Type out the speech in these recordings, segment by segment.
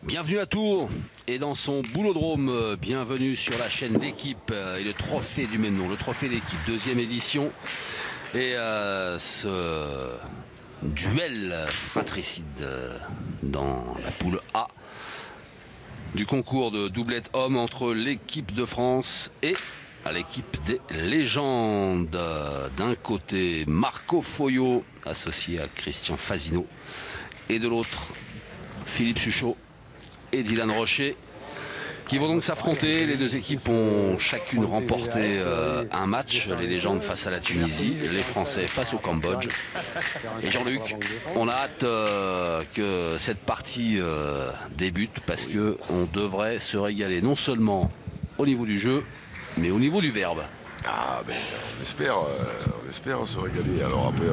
Bienvenue à Tours et dans son boulodrome, bienvenue sur la chaîne L'équipe et le trophée du même nom, le trophée d'équipe, deuxième édition. Et ce duel fratricide dans la poule A du concours de doublette homme entre l'équipe de France et l'équipe des légendes. D'un côté, Marco Foyot, associé à Christian Fasino, et de l'autre, Philippe Suchot et Dylan Rocher, qui vont donc s'affronter. Les deux équipes ont chacune remporté un match, les légendes face à la Tunisie, les Français face au Cambodge. Et Jean-Luc, on a hâte que cette partie débute, parce qu'on devrait se régaler non seulement au niveau du jeu, mais au niveau du verbe. Ah ben on espère se régaler. Alors après,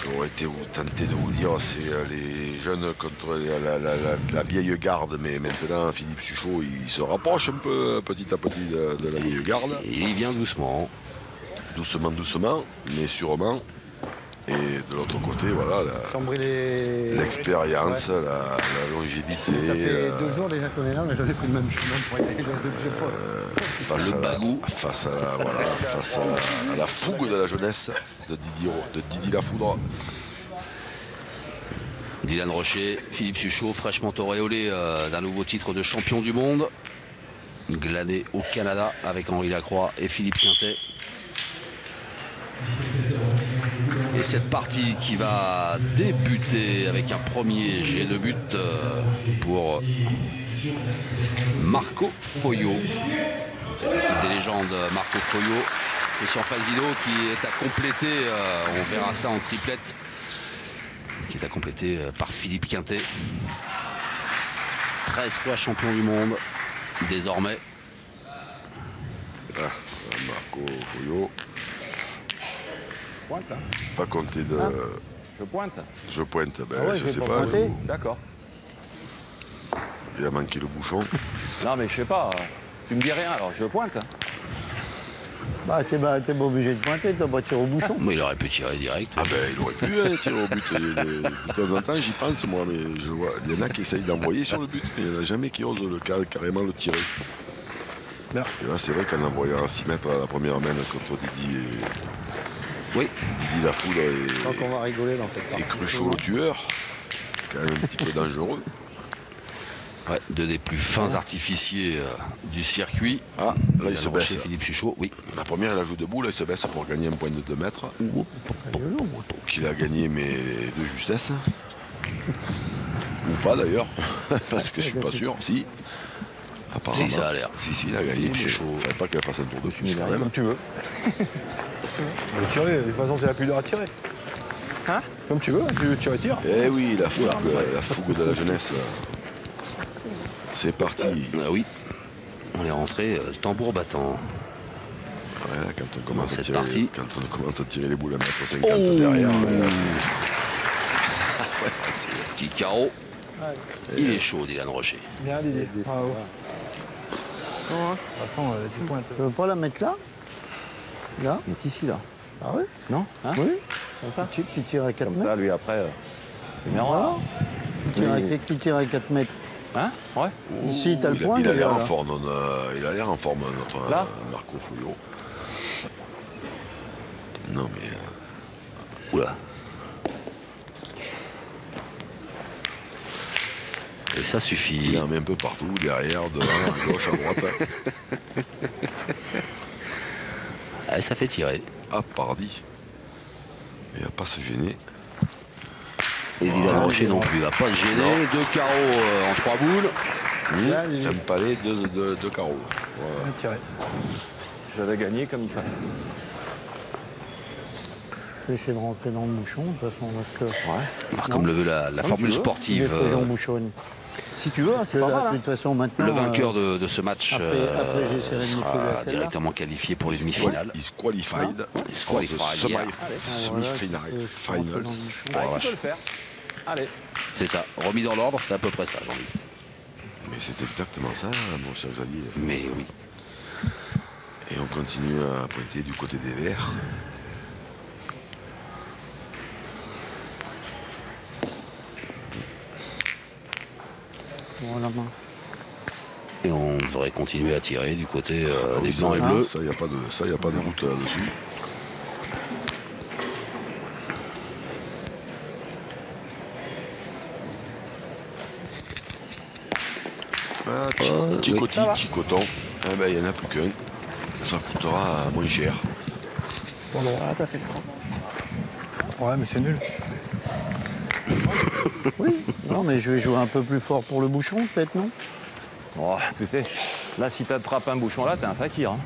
j'aurais été tenté de vous dire c'est les jeunes contre la vieille garde, mais maintenant Philippe Suchot il se rapproche un peu petit à petit de la vieille garde. Il vient doucement. Doucement, mais sûrement. Et de l'autre côté, voilà, l'expérience, ouais. la longévité. Ça fait 2 jours déjà qu'on est là, on n'a jamais pris le même chemin pour y aller. Face à la fougue de la jeunesse de Didi Lafoudre. Dylan Rocher, Philippe Suchot, fraîchement auréolé d'un nouveau titre de champion du monde, glané au Canada avec Henri Lacroix et Philippe Quintet. Et cette partie qui va débuter avec un premier jet de but pour Marco Foyot. Des légendes, Marco Foyot. Christian Fasino qui est à compléter, on verra ça en triplette, qui est à compléter par Philippe Quintet. 13 fois champion du monde, désormais. Ah, Marco Foyot. Pointe, hein. Pas compter de... Ah, je pointe. Je pointe, ben, ah ouais, je sais pas. D'accord. Il a manqué le bouchon. Non mais je sais pas, tu me dis rien alors je pointe. Bah t'es pas obligé de pointer, t'as pas tiré au bouchon. Mais il aurait pu tirer direct. Ah ben il aurait pu tirer au but. De temps en temps j'y pense moi, mais je vois. Il y en a qui essayent d'envoyer sur le but, mais il n'y en a jamais qui osent carrément le tirer. Parce que là c'est vrai qu'en envoyant à 6 mètres à la première main contre Didi et... Oui. Didi Lafoudre Je crois qu'on va rigoler dans cette partie. Et Cruchot le tueur, quand même un petit peu dangereux. Ouais, deux des plus fins artificiers du circuit. Ah, là il se baisse. Philippe Suchot, oui. La première, elle joue debout, là il se baisse pour gagner un point de 2 mètres. Qu'il a gagné, mais de justesse. Ou pas d'ailleurs, parce que je suis pas sûr. Si. Si, ça a l'air. Si, il a gagné. Il ne fallait pas qu'elle fasse un tour de plus quand même. Comme tu veux. Tirer, de toute façon, tu n'as plus d'heure à tirer. Hein? Comme tu veux, tu retires. Eh oui, la fougue de la jeunesse. C'est parti. Ah oui, on est rentré tambour battant. Voilà, quand on commence cette partie. Quand on commence à tirer les boules à mettre 50 derrière. Petit carreau. Ouais. Il est chaud, Dylan Rocher. Bien, Didier. Bravo. De toute façon, tu pointes. Tu veux pas la mettre là? Là? Il est ici, là. Ah oui? Non, hein? Oui. Comme ça? Tu tires à 4 mètres. Comme ça, lui, après, voilà. Tu tires à 4 mètres. Hein? Ouais. Ici, t'as le point. Il a l'air en forme, notre là Marco Foyot. Non, mais... Oula. Et ça suffit. Il en met un peu partout, derrière, devant, à gauche, à droite. Ah, ça fait tirer. Ah, pardi. Il va pas se gêner. Et Dylan Rocher non plus, il va pas se gêner. Non. 2 carreaux en 3 boules. Un palais, 2 carreaux. Voilà. J'avais gagné comme il fallait. Je vais essayer de rentrer dans le bouchon, de toute façon, parce que... Ouais. Alors, comme le veut la formule sportive. Si tu veux, c'est pas mal. De toute façon, maintenant... Le vainqueur de ce match après, sera directement qualifié pour les demi-finales. Is qualified. Is qualified. Semi-finals. Tu peux le faire. Allez. C'est ça. Remis dans l'ordre, c'est à peu près ça, Jean-Luc. Mais c'est exactement ça, mon cher Xavier. Mais oui. Et on continue à pointer du côté des Verts. la main. Et on devrait continuer à tirer du côté Ah des oui, blancs et bleus. Ça, il n'y a pas de doute là-dessus. Chicoton. Eh ben, il n'y en a plus qu'un. Ça coûtera moins cher. Bon, non. Ah, t'as fait le temps. Ouais, mais c'est nul. Oui, non, mais je vais jouer un peu plus fort pour le bouchon, peut-être, non? Oh, tu sais, là, si t'attrapes un bouchon là, t'es un fakir. Hein.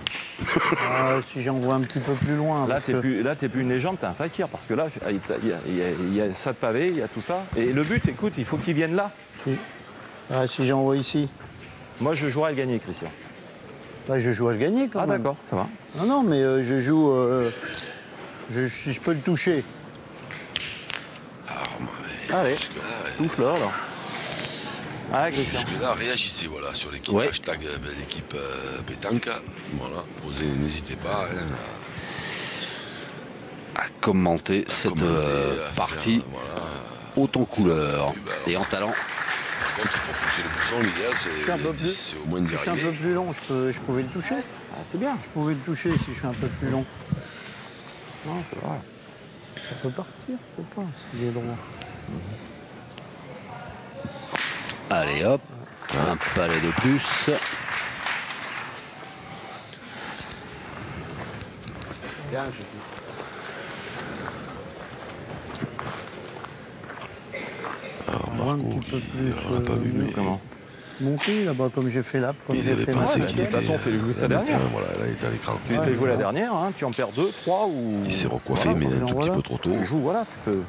Si j'envoie un petit peu plus loin. Là, parce t'es que- plus une légende, t'es un fakir. Parce que là, il y a ça de pavé, il y a tout ça. Et le but, écoute, il faut qu'il vienne là. Si j'envoie ici, Moi, je jouerai à le gagner, Christian. là, je joue à le gagner quand Ah, même. d'accord, ça va. Non, non, mais je joue. Si je peux le toucher. Allez, Jusque-là, touche-le alors. Ah, Christian. jusque-là, réagissez voilà, sur l'équipe Ouais. hashtag l'équipe pétanque. Voilà, n'hésitez pas. Hein, À commenter cette commenter, à partie faire, voilà. haute en couleur Bah, alors. et en talent. Par contre, pour pousser le bouchon, l'idéal, suis un peu plus- c'est au moins d'y Si je suis un peu arriver. plus long, je pouvais le toucher. Ah, c'est bien. Je pouvais le toucher si je suis un peu plus long. Non, c'est vrai. Ça peut partir, je sais pas, s'il est droit. Allez hop, un palais de plus. Alors, Un Marco, petit peu plus, on l'a pas vu, mais Comment monter là-bas comme j'ai fait là, comme il j'ai avait fait pensé là. qu'il de était... toute façon, fais-le jouer sa dernière. Voilà, là, il était à l'écran. Tu fais jouer la dernière, hein, tu en perds 2, 3 ou. Il s'est recoiffé, Voilà, mais un genre, tout petit voilà. peu trop tôt. Tu joues, voilà, tu peux.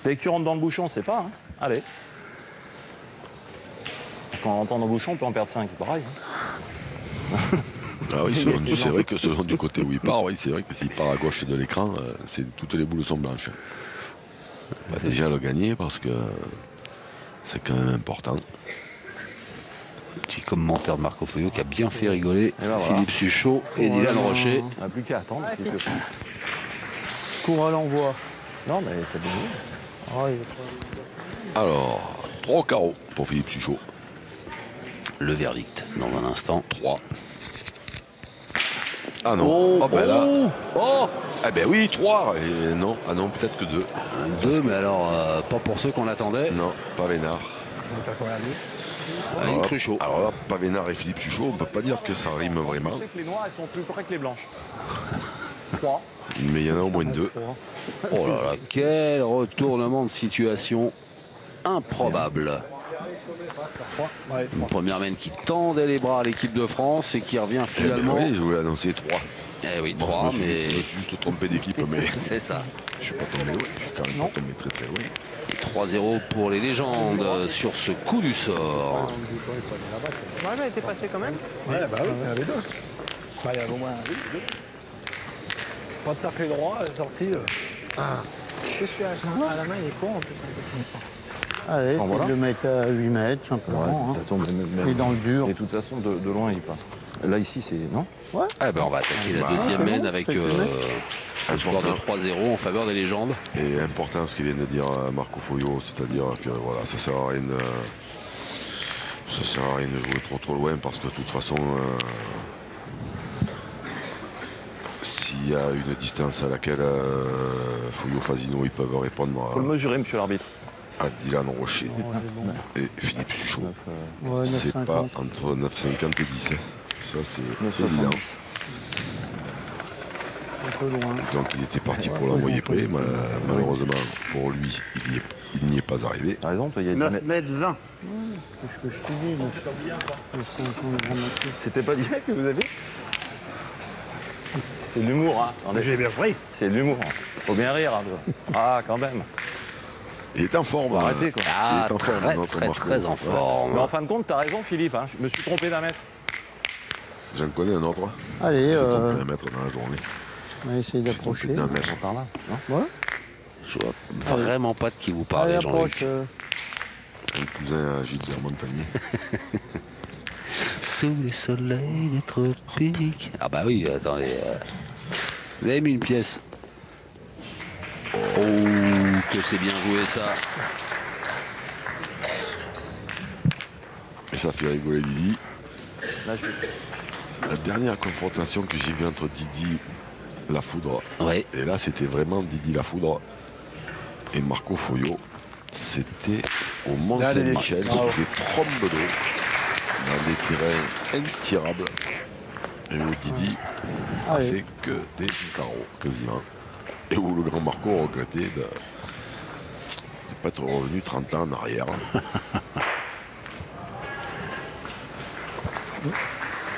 Dès que tu rentres dans le bouchon, c'est pas. Hein. Allez. Quand on rentre dans le bouchon, on peut en perdre 5, pareil. Hein. Ah oui, c'est vrai que selon du côté où il part, oui, c'est vrai que s'il part à gauche de l'écran, toutes les boules sont blanches. On va déjà le gagner parce que c'est quand même important. Petit commentaire de Marco Foglio qui a bien fait rigoler Et ben voilà. Philippe Suchot et Dylan Rocher. On n'a plus qu'à attendre. Cours à l'envoi. Non, mais t'as bien vu. Ah, il est pas- Alors, 3 au carreau pour Philippe Suchot. Le verdict dans un instant. 3. Ah non. Oh, ben là. Oh. Ah ben oui, 3. Et non, ah non, peut-être que 2. 2, mais alors pas pour ceux qu'on attendait. Non, pas Vénard. On va faire combien de buts Aline Cruchot. Alors là, Pavénard et Philippe Suchot, on peut pas dire que ça rime vraiment. Tu sais que les noires, elles sont plus près que les blanches. 3. Mais il y en a au moins 2. Oh là là, quel retournement de situation improbable. Ouais, Une première main qui tendait les bras à l'équipe de France et qui revient finalement. Oui, je voulais annoncer 3. Eh oui, Bon, 3, je me mais suis juste trompé d'équipe, mais c'est ça. je suis pas tombé loin. Je suis quand même pas tombé très très loin. Et 3-0 pour les légendes sur ce coup du sort. Ouais, mais elle était passée quand même. Ouais, bah oui, il y en avait deux. Bah, il y avait au moins un but, deux. Pas tout à fait droit, elle est sortie. Je suis à la main, il est court en plus. Allez, Bon, faut voilà. le mettre à 8 mètres, simplement. hein. Et dans le dur. Et de toute façon, de loin, il part. Là, ici, c'est. Non. Ah ben on va attaquer la Bah, deuxième c'est main bon, avec faites le mec. un score de Important. 3-0 en faveur des légendes. Et important ce qu'il vient de dire Marco Foglio, c'est-à-dire que voilà, ça sert à rien de jouer trop loin parce que de toute façon, s'il y a une distance à laquelle Foglio Fasino ils peuvent répondre Faut le mesurer, monsieur l'arbitre. à Dylan Rocher et Philippe Suchot, Ouais, c'est 9,50. pas entre 9,50 et 10. Ça c'est 9,70. évident. Un peu loin. Donc il était parti pour l'envoyer près, mais malheureusement pour lui, il n'y est pas arrivé. T'as raison, toi, il y a 10 9 mètres. mètres 20. C'est ce que je te dis, 9,50 dramatique. C'était pas 10 mètres que vous avez C'est de l'humour, hein. En effet, J'ai bien compris. c'est de l'humour. Faut bien rire, hein, toi. Ah, quand même. Il est en forme. Faut arrêter, quoi. Ah, il est en forme, très notre très Marco. très en forme. Mais en fin de compte, t'as raison, Philippe. Hein. Je me suis trompé d'un mètre. J'en connais un autre. Allez, C'est tombé un mètre dans la journée. on va essayer d'approcher. D'un mètre. Par là. Non Ouais. Je vois vraiment pas de qui vous Allez, parlez, approche. Jean-Luc. Un cousin à Gilbert Montagnier. Sous les soleils des tropiques. Ah bah oui, attendez. Vous avez mis une pièce. Oh, que c'est bien joué ça. ça fait rigoler Didi. Là, je... La dernière confrontation que j'ai vue entre Didi La Foudre, Ouais. et là c'était vraiment Didi La Foudre et Marco Foglio, c'était au Mont-Saint-Michel, des trompes d'eau, dans des terrains intirables, et où Didi a fait que des carreaux, quasiment, et où le grand Marco regrettait de ne pas être revenu 30 ans en arrière.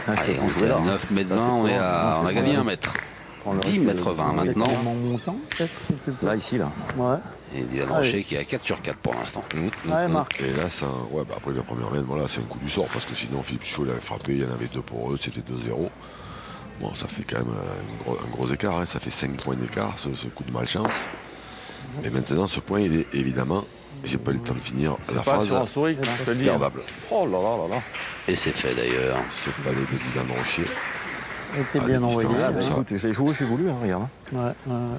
Allez, on est à 9 mètres 20, on a gagné 1 mètre. 10 mètres 20 maintenant. Montant, peut-être, si tu peux. Là, ici, là. Ouais. Et Dylan Rocher qui est à 4 sur 4 pour l'instant. Ouais, Marc. Et là, ça, ouais, bah après la première mètre, voilà, c'est un coup du sort parce que sinon Philippe Chaud il avait frappé, il y en avait 2 pour eux, c'était 2-0. Bon, ça fait quand même un gros écart, hein, ça fait 5 points d'écart, ce coup de malchance. Et maintenant, ce point, il est évidemment, j'ai pas eu le temps de finir la phrase, sur un sourire, je te le dis. perdable. Oh là là là là. Et c'est fait d'ailleurs. Ce palais de Dylan Rocher. Était Ah, bien des envoyé. distances Ah, comme bah, ça. écoute, je l'ai joué, j'ai voulu, hein, regarde. Hein. Ouais.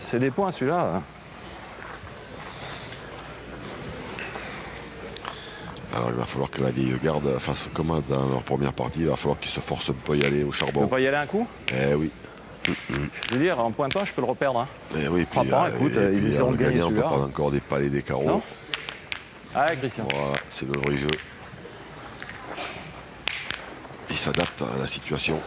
C'est des points, celui-là. Alors il va falloir que la vieille garde fasse comme dans leur première partie, il va falloir qu'ils se forcent un peu à y aller au Tu charbon. peux pas y aller un coup? Eh oui. Je veux dire, en pointant, je peux le reperdre. Hein. Eh oui, puis, Frappant, écoute, ils puis essaieront en de le gagner gagnant, on peut celui-là. prendre encore des palais des carreaux. Non. Ah, Christian. Voilà, c'est le vrai jeu. Il s'adapte à la situation.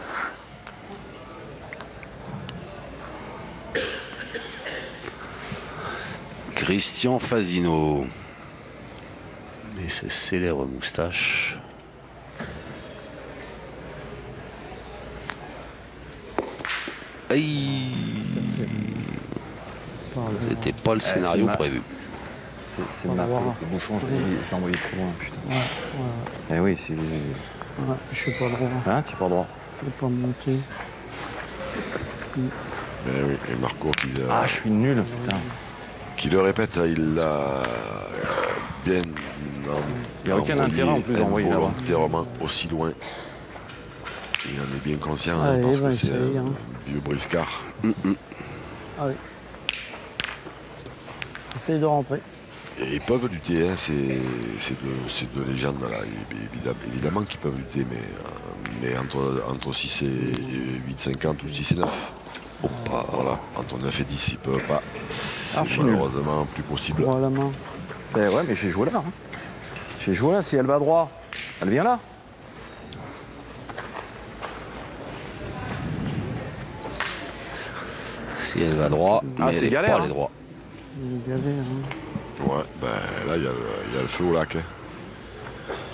Christian Fasino. Et ses célèbres moustaches. Aïe. C'était pas le scénario prévu. C'est de ma faute, le bouchon, j'ai envoyé trop loin, putain. Eh oui, c'est... Ouais, je suis pas droit. Hein, tu es pas droit. Je vais pas monter. Eh oui, et Marco Ah, je suis nul, putain. qui le répète, il l'a bien Il n'y a aucun intérêt en plus d'envoyer là-bas. volontairement aussi loin. Il en est bien conscient, hein, Allez, parce bah, que c'est essaye, un hein. vieux briscard. Allez. Essaye de rentrer. Et ils peuvent lutter, hein, ces deux légendes là. Évidemment qu'ils peuvent lutter, mais entre 6 et 8,50 ou 6 et 9. Voilà, entre 9 et 10, ils peuvent pas. C'est Archi nul. malheureusement plus possible. Droit à la main. Eh ouais, mais j'ai joué là. Hein. J'ai joué là, si elle va droit, elle vient là. Si elle va droit, mais c'est elle est galère, pas hein. allée droit. Il est galère. Hein. Ouais, ben là, il y a le feu au lac. Hein.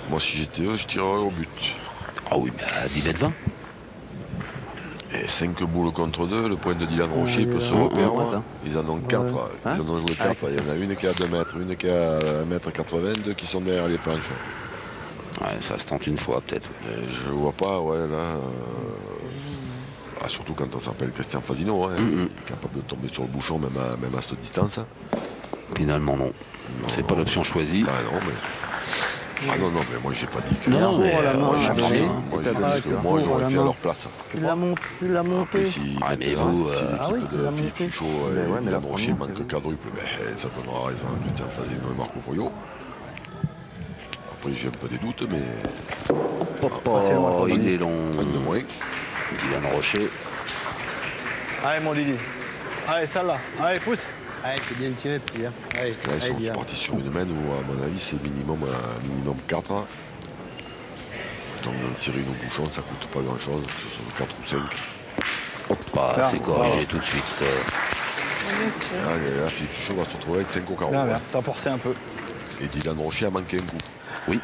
Moi, si j'étais eux, je tirerais au but. Ah oui, mais à 10 mètres 20. Et 5 boules contre 2, le point de Dylan Rocher peut se ouais, reperdre. hein. Ils en ont 4. Hein? Ils en ont joué 4. Il y en a une qui est à 2 mètres, une qui est à 1,80 m, deux qui sont derrière les planches. Ouais, ça se tente une fois peut-être. Oui. Et je vois pas, ouais, là. Surtout quand on s'appelle Christian Fasino, hein, capable de tomber sur le bouchon même à cette distance. Finalement non. C'est pas l'option choisie. Ah non, mais. Ah non, mais moi j'ai pas dit que. Non, mais à la main, moi à j'ai la dit main. que moi à j'aurais la fait à main. leur place. Tu l'as monté. Après, si Ah, mais vous, si ah oui, l'équipe tu de l'as Philippe monté. Suchot Mais ouais, et mais la Dylan Rocher première, manque quadruple, ça donnera raison à Christian Fasino et Marco Foglio. Après j'ai un peu des doutes, mais c'est loin, Oh, il est long. un de moins. Dylan Rocher. Allez, mon Didi. Allez, celle-là. Allez, pousse. Allez, t'es bien tiré, petit. Hein. Allez, Là, ils allez, sont bien. partis sur une main où, à mon avis, c'est minimum 4. Donc, tirer nos bouchons, ça coûte pas grand-chose. Ce sont 4 ou 5. Bah, c'est corrigé tout de suite. Là, Philippe Suchot va se retrouver avec 5 au carreau. Ah, merde, t'as forcé un peu. Et Dylan Rocher a manqué un coup. Oui.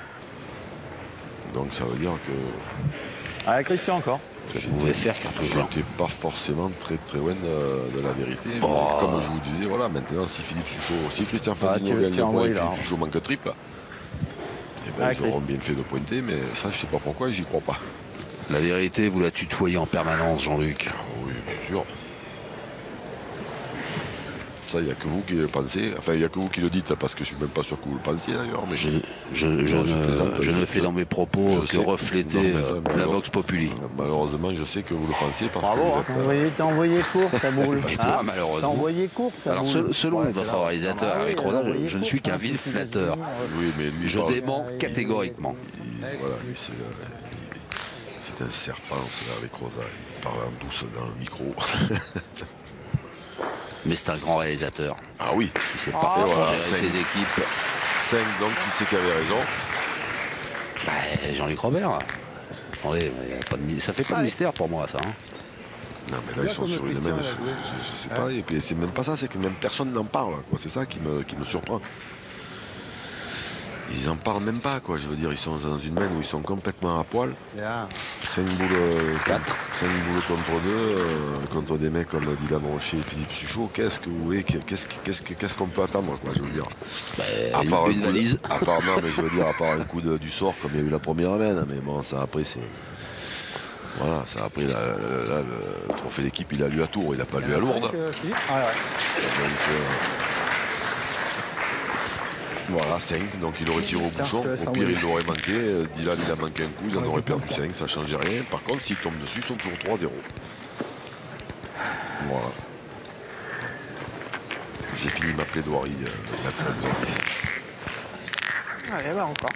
Donc, ça veut dire que Ah, Christian encore. Ça pouvait faire carte blanche. j'étais pas forcément très loin de la vérité. Mais Oh. comme je vous disais, voilà, maintenant, si Philippe Suchot, si Christian Fasino tu gagne le point envoies et là, Philippe hein. Suchot manque triple, eh ben, Ah, ils auront Christ. bien fait de pointer, mais ça, je sais pas pourquoi, j'y crois pas. La vérité, vous la tutoyez en permanence, Jean-Luc. Oui, bien sûr. Ça, il n'y a que vous qui le pensez. Enfin, il n'y a que vous qui le dites, parce que je ne suis même pas sûr que vous le pensiez d'ailleurs. Mais je ne fais dans mes propos que refléter la Vox Populi. Malheureusement, je sais que vous le pensez parce que vous êtes... T'as envoyé court ta boule. Ah, malheureusement. T'as envoyé court ta Alors, boule. selon notre réalisateur Eric Rosa, je ne suis qu'un vil flatteur. Oui, mais lui, Je dément catégoriquement. Voilà, lui, c'est un serpent, c'est avec Rosa. Il parle en douce dans le micro. Mais c'est un grand réalisateur. Ah oui. Il sait parfaitement voilà, gérer ses équipes. 5 donc, qui sait qui avait raison? Bah, Jean-Luc Robert. Attendez, ça fait pas de mystère pour moi, ça. Hein. Non, mais là, ils sont sur une main. Je sais pas. Et puis, c'est même pas ça, c'est que même personne n'en parle. C'est ça qui me surprend. Ils en parlent même pas, quoi. Je veux dire, ils sont dans une main où ils sont complètement à poil. 5 boules, 5 boules contre 2, contre des mecs comme Dylan Rocher et Philippe Suchot. Qu'est-ce que vous voulez, qu'est-ce qu'on peut attendre, quoi, je veux dire. À part une valise. À part, non, mais je veux dire, à part un coup du sort comme il y a eu la première semaine. Mais bon, ça après, c'est. Voilà, ça après, là, le trophée d'équipe, il a lu à Tours, il n'a pas lu à Lourdes. Donc, voilà, 5, donc il aurait tiré au bouchon. Au pire, il l'aurait manqué. Dylan, il a manqué un coup, ils en auraient perdu 5, ça ne changeait rien. Par contre, s'ils tombent dessus, ils sont toujours 3-0. Voilà. J'ai fini ma plaidoirie de Maître Xavier. Allez, bah encore.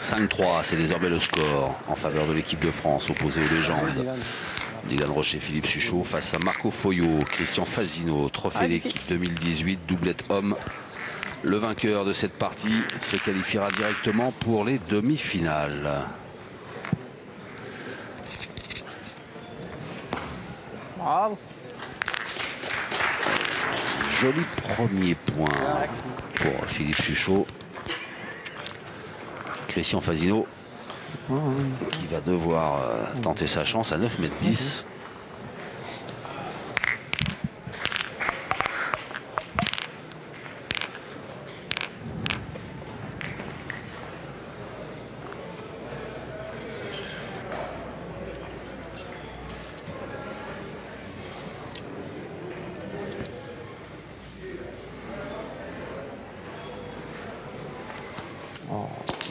5-3, c'est désormais le score en faveur de l'équipe de France, opposée aux légendes. Dylan Rocher, Philippe Suchot face à Marco Foyot, Christian Fazino, trophée d'équipe 2018, doublette homme. Le vainqueur de cette partie se qualifiera directement pour les demi-finales. Bravo. Joli premier point pour Philippe Suchot. Christian Fazino qui va devoir tenter sa chance à 9,10 m.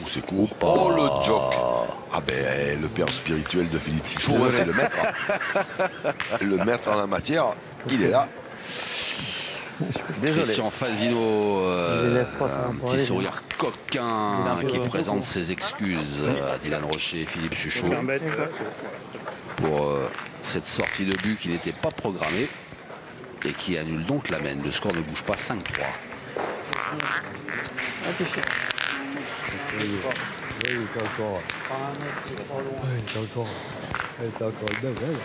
C'est court. Oh, le joke. Ah ben, le père spirituel de Philippe Suchot, c'est le maître. Le maître en la matière, il est là. Christian Fazino, un petit sourire coquin qui présente ses excuses à Dylan Rocher et Philippe Suchot pour cette sortie de but qui n'était pas programmée et qui annule donc la mène. Le score ne bouge pas, 5-3. Il était encore. Il était encore dedans, ouais.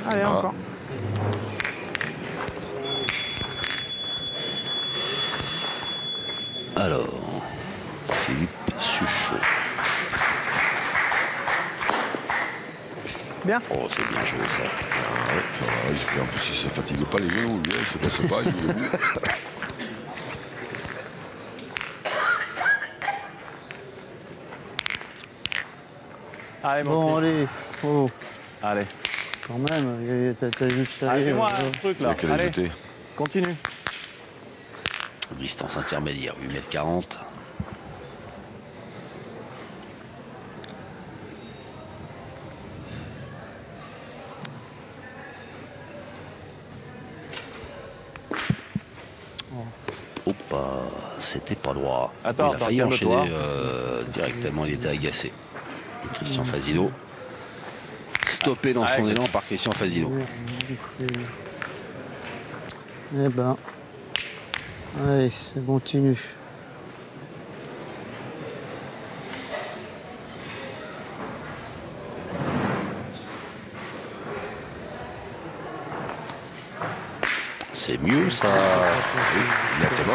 Allez, encore. Alors, Philippe Suchot. Bien. Oh, c'est bien joué ça. Ah ouais, et en plus, il ne se fatigue pas les genoux, lui, il ne se passe pas, il joue debout. Allez, Bon, allez. Oh. Allez. Quand même, t'as juste Allez, allé. fais-moi un truc Il y là. a qu'à les Allez, jeter. continue. Distance intermédiaire, 8,40 m. C'était pas droit. Attends, il a failli enchaîner calme-toi. directement, il était agacé. Christian Fazino. Stoppé dans son élan par Christian Fazino. Eh ben. Allez, ça continue. C'est mieux ça. Nettement.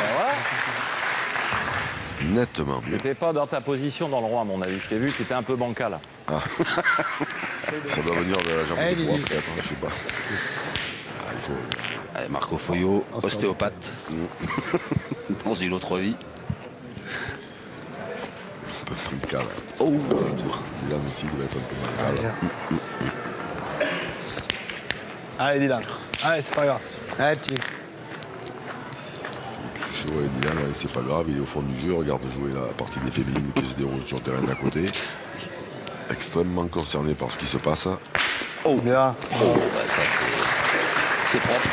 Nettement mieux. T'étais pas dans ta position dans le roi, à mon avis. Je t'ai vu, tu étais un peu bancal. Ah. Ça doit venir de la jambe de droite, peut-être, je sais pas. Ah, il faut... Allez, Marco Foyot, ostéopathe. Dans une autre vie. peu frical. Oh, Dylan aussi doit être un peu frical. Allez, Dylan. Allez, c'est pas grave. Allez, petit. Je suis chaud avec Dylan, c'est pas grave, il est au fond du jeu, regarde jouer la partie des féminines qui se déroule sur le terrain d'à côté. Extrêmement concerné par ce qui se passe. Oh, bien. oh, bah ça c'est propre.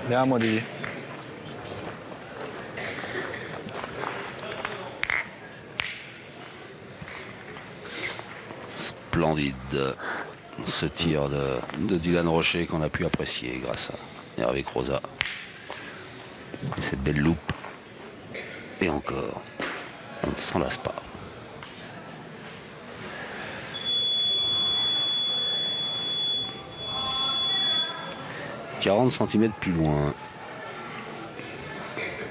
Bien, moi, Didier. Splendide ce tir de Dylan Rocher qu'on a pu apprécier grâce à Hervé Croza. Et cette belle loupe. Et encore, on ne s'en lasse pas. « 40 cm plus loin.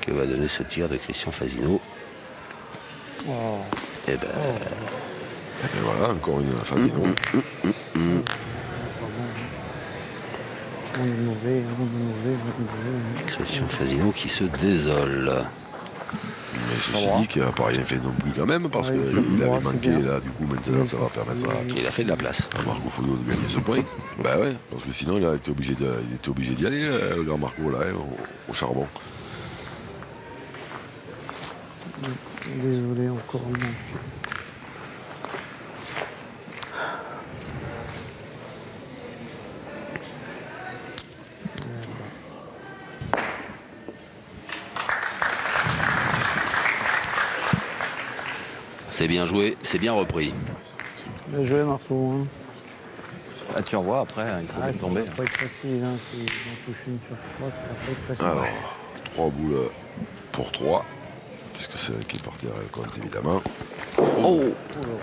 Que va donner ce tir de Christian Fasino? Eh ben, Et voilà, encore une Fasino. On est mauvais. Christian Fasino qui se désole. Mais ceci dit qu'il n'a pas rien fait non plus quand même, parce Ouais, qu'il avait c'est manqué bien. là, du coup maintenant ça va permettre Il a fait de la place. à Marco Foglio de gagner ce point. Bah ouais, parce que sinon il était obligé d'y aller, le grand Marco là, hein, au charbon. Désolé, encore un manque. C'est bien joué, c'est bien repris. Bien joué, Marco. Hein. Ah, tu revois après, hein, il faut bien tomber. Ça va pas être facile. Hein. Si on touche une sur trois, ça va pas être facile. Alors, 3 boules pour 3, puisque c'est elle qui est partie à la compte évidemment. Oh,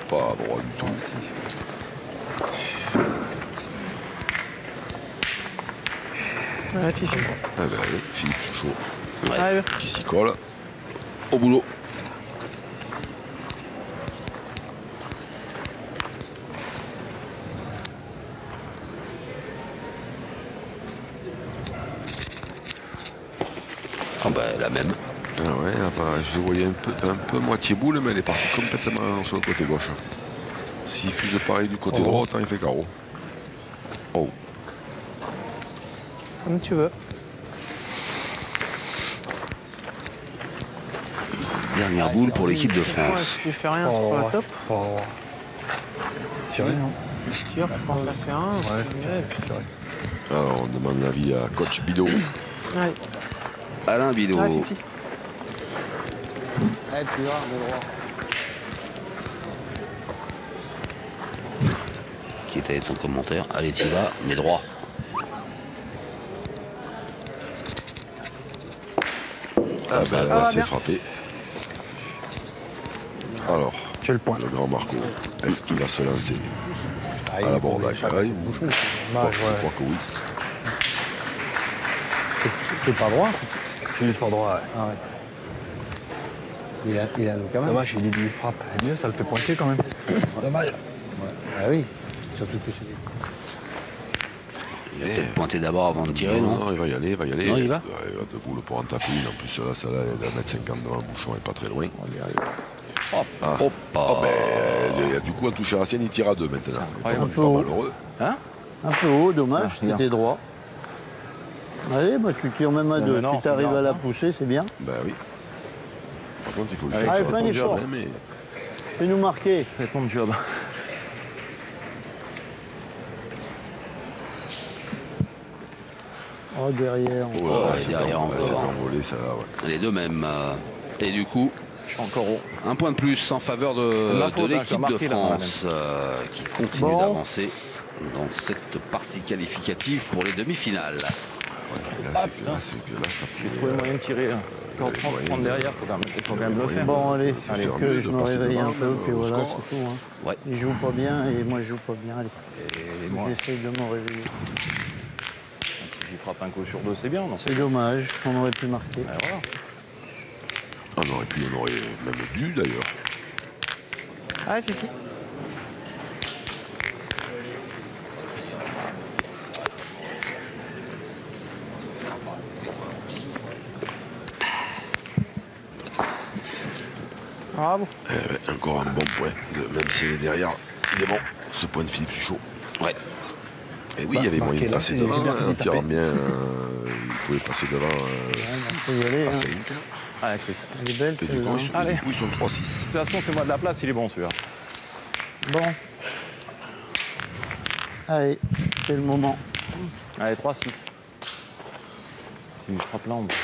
pas droit du tout. Ouais, Fifi. Ah ben allez, Philippe Chouchot Ouais. Allez, qui s'y colle. Au boulot. Ah bah la même. Ah ouais, là, pareil, je voyais un peu moitié boule, mais elle est partie complètement sur le côté gauche. S'il fuse pareil du côté droit, autant il fait carreau. Oh, comme tu veux. Dernière boule pour l'équipe de Ouais, France. si tu fais rien, c'est pas top. Tiré, non? Tire, tu peux en placer un. Ouais, et puis tiré. alors on demande l'avis à coach Bidot. Allez, Alain Bidot. allez, Fifi. Allez, tu vas, de droit. Qui était ton commentaire. Allez, t'y vas, mais droit. Ah ben va là c'est bien. frappé. Alors, J'ai le point. le grand Marco, est-ce qu'il va se lancer Ah, à l'abordage? c'est Ouais, bouchon. je Dommage, ouais. crois que oui. T'es pas droit? Je suis juste pas droit, ouais. Ah ouais. Il a le quand même. Dommage, il dit du frappe. C'est mieux, ça le fait pointer quand même. Dommage. Ah oui. Surtout que c'est. Il va peut-être pointer d'abord avant de tirer, non? Non, il va y aller, il va y aller. Non, il va. Ouais, il a deux boules pour en taper une. En plus, là, celle-là, elle est à 1m50 devant le bouchon, elle est pas très loin. Ah. Hop, Oh, ben, du coup, en touchant à la sienne, il tire à 2 maintenant. Pas Un peu pas haut. malheureux. Hein? Un peu haut, dommage, Ah, bien. c'était droit. Allez, bah, tu tires même à Non, deux. mais non, Si tu arrives non, à la non. pousser, c'est bien. Ben oui. Par contre, il faut le Allez, faire. allez, sur fais un ton effort. job, hein, mais Fais-nous marquer. Fais ton job. Oh, derrière. Oh là, ouais, c'est derrière envolé, encore. c'est envolé, ça, ouais. les deux mêmes. Et du coup, Je suis encore haut. un point de plus en faveur de de, ma faute, hein, l'équipe j'ai de marqué, là, France qui continue Bon. d'avancer dans cette partie qualificative pour les demi-finales. Là, c'est que là, ça J'ai pourrait, trouvé moyen de tirer. Quand ouais, 30 moyen de- derrière, il faut quand même le faire. Bon, allez, Allez, c'est faire que mieux, je de me passer réveille devant, un peu, même puis au voilà, score. c'est tout. Hein. Ouais. Il joue pas bien et moi je joue pas bien. Allez, Et moi, j'essaye de me réveiller. si j'y frappe un coup sur deux, c'est bien. Non, C'est dommage, on aurait pu marquer. Ben voilà. On aurait pu, on aurait même dû d'ailleurs. Allez, Fifi. Bravo. Encore un bon point, même s'il est derrière, il est bon, ce point de Philippe Suchot. Ouais. Et oui, il y avait moyen de là, passer j'ai devant, bien fait de un tir taper. bien, il pouvait passer devant faut y aller, 6 à hein. 5. Allez, Chris. Elle est belle, Et du celle-là. coup, Allez. ils sont 3-6. De toute façon, fais-moi de la place, il est bon celui-là. Bon. Allez, c'est le moment. Allez, 3-6. Une frappe là, on peut...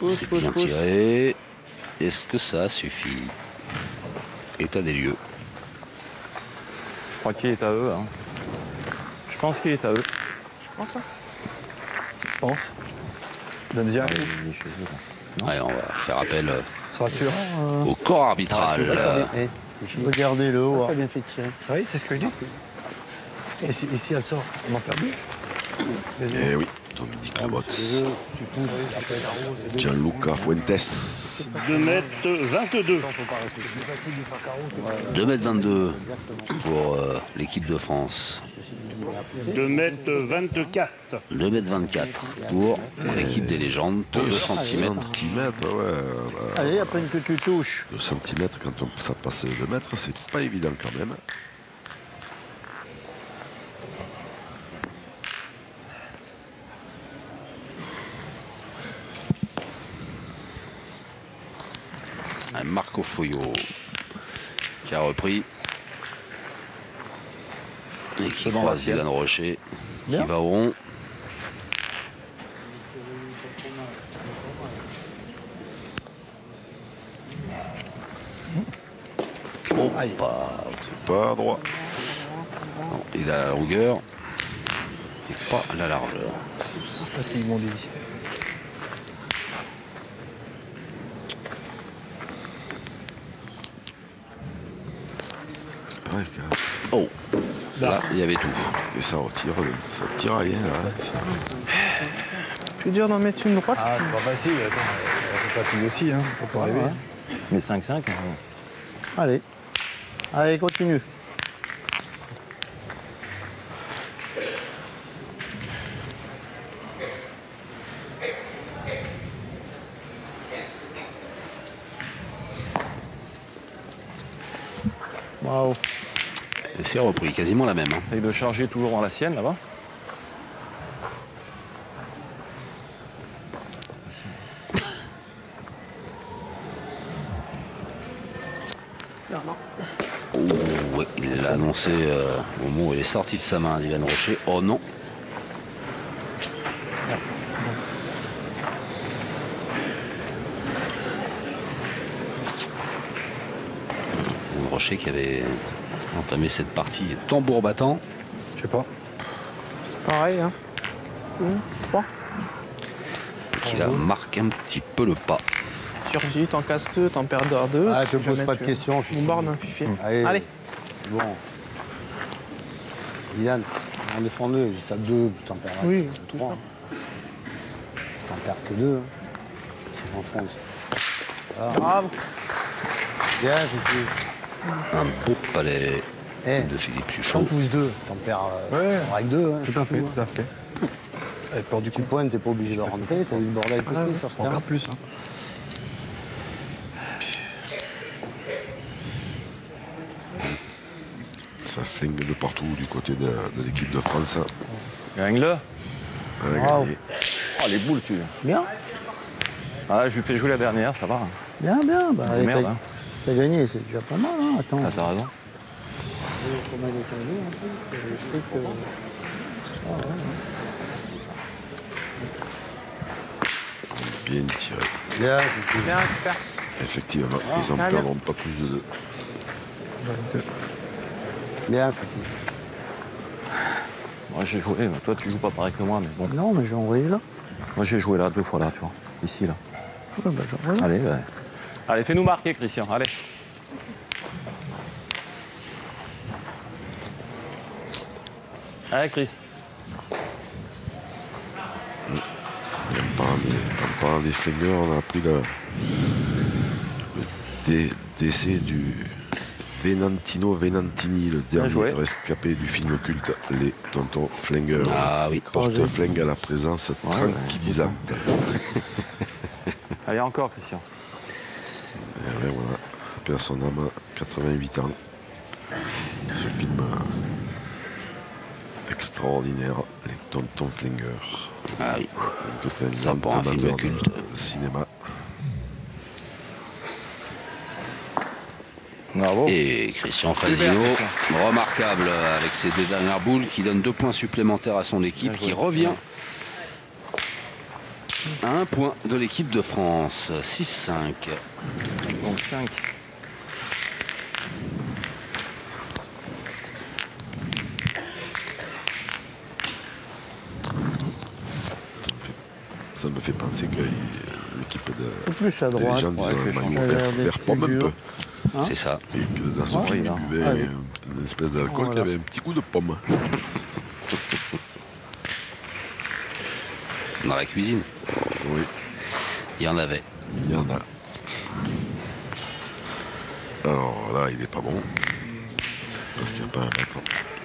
Oh, c'est bien tiré. Est-ce que ça suffit? État des lieux. Je crois qu'il est à eux. Hein. Je pense qu'il est à eux. Je pense. Donne déjà un coup. Il est chez eux. Là. Allez, on va faire appel Sois sûr. au corps arbitral. Regardez-le haut. T'as bien fait de tirer. Oui, c'est ce que je dis. Et si elle sort, on en perd deux. Eh oui, Dominique Labotte. Tu touches, après la rose. Gianluca Fuentes. 2,22 m. 2,22 m pour l'équipe de France. 2,24 m. 2,24 m pour l'équipe des légendes. 2 cm. Centimètres, ouais. Allez, après que tu touches. 2 cm, quand ça passe 2 mètres, c'est pas évident quand même. Marco Foyo qui a repris et qui croise Dylan Rocher qui Bien. va au rond. Oh, Pas droit. non, il a la longueur et pas la largeur. Sympathique, mon délicieux. Ouais, Oh, ça, il y avait tout. et ça retire, ça tire à rien là. Je veux dire d'en mettre une droite. Ah, c'est pas facile. Attends, c'est facile aussi, hein. Faut pas rêver. Mais 5-5, Allez. Allez, continue. Waouh. Et c'est repris, quasiment la même. Hein. essaye de charger toujours dans la sienne là-bas. Oh, ouais, il l'a annoncé au moment où il est sorti de sa main, Dylan Rocher. Oh non. Dylan Rocher qui avait entamé cette partie tambour battant. Je sais pas. Pareil, hein. 3. Qui la marque un petit peu le pas. Survie, t'en casses deux, t'en perds deux. Ah, te pose pas de questions, Mon barre d'un fifi. Allez. Bon. Yann, en défend-le. T'as 2, t'en perds Oui, 3. T'en perds que 2. C'est en France. Bravo. Bien, j'ai fait. Un beau palais Eh, de Philippe t'en Suchot. pousses 2. T'en perds Ouais. avec 2. Hein, Tout à fait, tout à fait. Elle peur du Tu coup. pointes, t'es pas obligé de rentrer. T'as eu le bordel aussi sur ce On terrain. perd plus. Hein. Ça flingue de partout du côté de l'équipe de France. Gagne-le. Elle a Wow. gagné. Oh, les boules, tu. Bien. Ah, je lui fais jouer la dernière, ça va. Bien, bien. Bah, allez, Merde, t'as- hein. T'as gagné, c'est déjà pas mal. Hein. Attends. Ah, t'as raison. Comment il est tombé un peu je sais que... Bien tiré. Bien, j'ai fait. Bien, super. Effectivement, ils en Ah, bien. perdront pas plus de 2. Bien, Fifi. Moi, j'ai joué. Mais toi, tu joues pas pareil que moi, mais bon. Non, mais je vais envoyer là. Moi, j'ai joué là, 2 fois là, tu vois. Ici, là. Ouais, bah, j'envoie là. Allez, allez, fais-nous marquer, Christian. Allez. Allez, Chris. Il n'aime pas, mais parlant des flingueurs, on a appris le décès du Venantino Venantini, le dernier rescapé du film culte Les Tontons Flingueurs. Ah oui. Porte-flingue à la présence tranquillisante. Allez, encore, Christian. Et ouais, voilà. Paix à son âme, 88 ans. Ce film extraordinaire, Les Tontons Flingueurs. Ah oui. Que tu as Ça pour un film culte. Cinéma. Bravo. Et Christian Fazino, remarquable avec ses 2 dernières boules, qui donne 2 points supplémentaires à son équipe, qui revient à 1 point de l'équipe de France. 6-5. Donc 5. Ça me fait penser que l'équipe de plus à droite. les gens disent un maillot vert pomme un peu. Hein, et que dans son film, il buvait une espèce d'alcool qui avait un petit goût de pomme. Dans la cuisine. Oui. Il y en avait. Il y en a. Alors là, il n'est pas bon. Parce qu'il n'y a pas un mètre.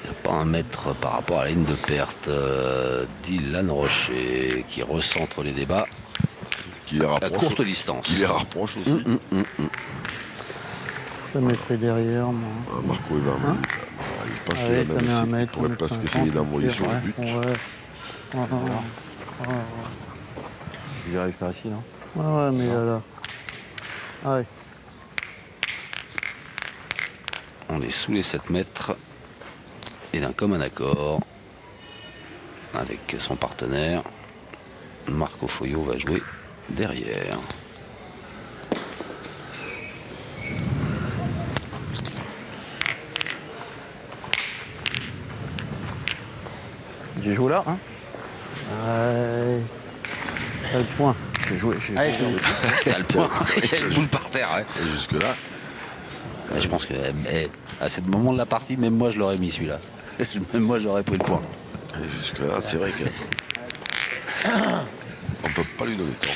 Il n'y a pas un mètre par rapport à la ligne de perte. Dylan Rocher qui recentre les débats Qui les à rapproche. courte distance. Qui les rapproche aussi. Je mettrai derrière, moi. Marco, il va. Je pense qu'il va même essayer. Il pourrait presque essayer d'envoyer sur le but. Ouais. Il arrive par ici, non? Ouais, mais là. Ah ouais. On est sous les 7 mètres. Et d'un commun accord avec son partenaire, Marco Foyo va jouer derrière. J'ai joué là, hein? T'as le point. J'ai joué. T'as le point. Il y a une boule par terre. Ouais. Et jusque-là. Je pense que à ce moment de la partie, même moi je l'aurais mis celui-là. Même moi j'aurais pris le point. Et jusque-là, c'est vrai que. On ne peut pas lui donner tort.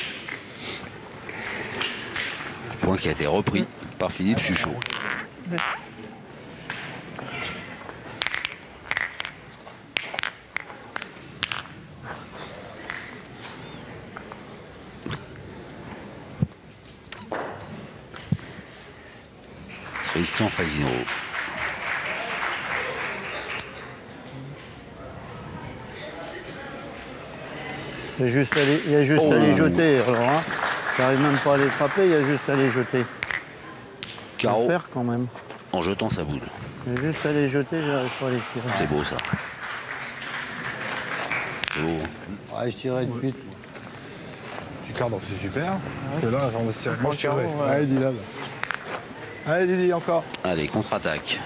Point qui a été repris par Philippe Chuchot. Christian Fazino. Il y a juste à les jeter, alors. Hein. J'arrive même pas à les frapper, il y a juste à les jeter. Caro faire quand même. en jetant sa boule. Il y a juste à les jeter, j'arrive pas à les tirer. C'est beau ça. C'est beau. Ouais, je tirais de suite. Tu carres, donc c'est super. Parce que là, on va se tirer. Moi, je tirerai. Allez, dis là. Allez, Didi, encore. Allez, contre-attaque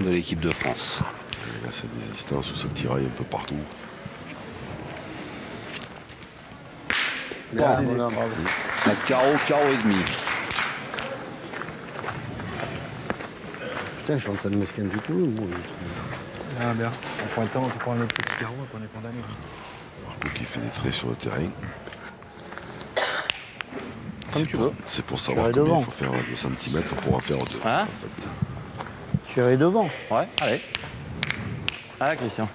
de l'équipe de France. Et là, c'est des distances où ça tiraille un peu partout. Là, Didi, voilà. bravo. À carreau et demi. Putain, je suis en train de m'esquiner du coup. Ah, bien. On prend le temps, on prend le petit carreau et on est condamné. Marco qui fait des traits sur le terrain. Comme tu veux. C'est pour savoir Tirer combien devant. il faut faire de centimètres pour en faire deux. Hein En fait. Tirer devant. Ouais, allez. Ah, Christian.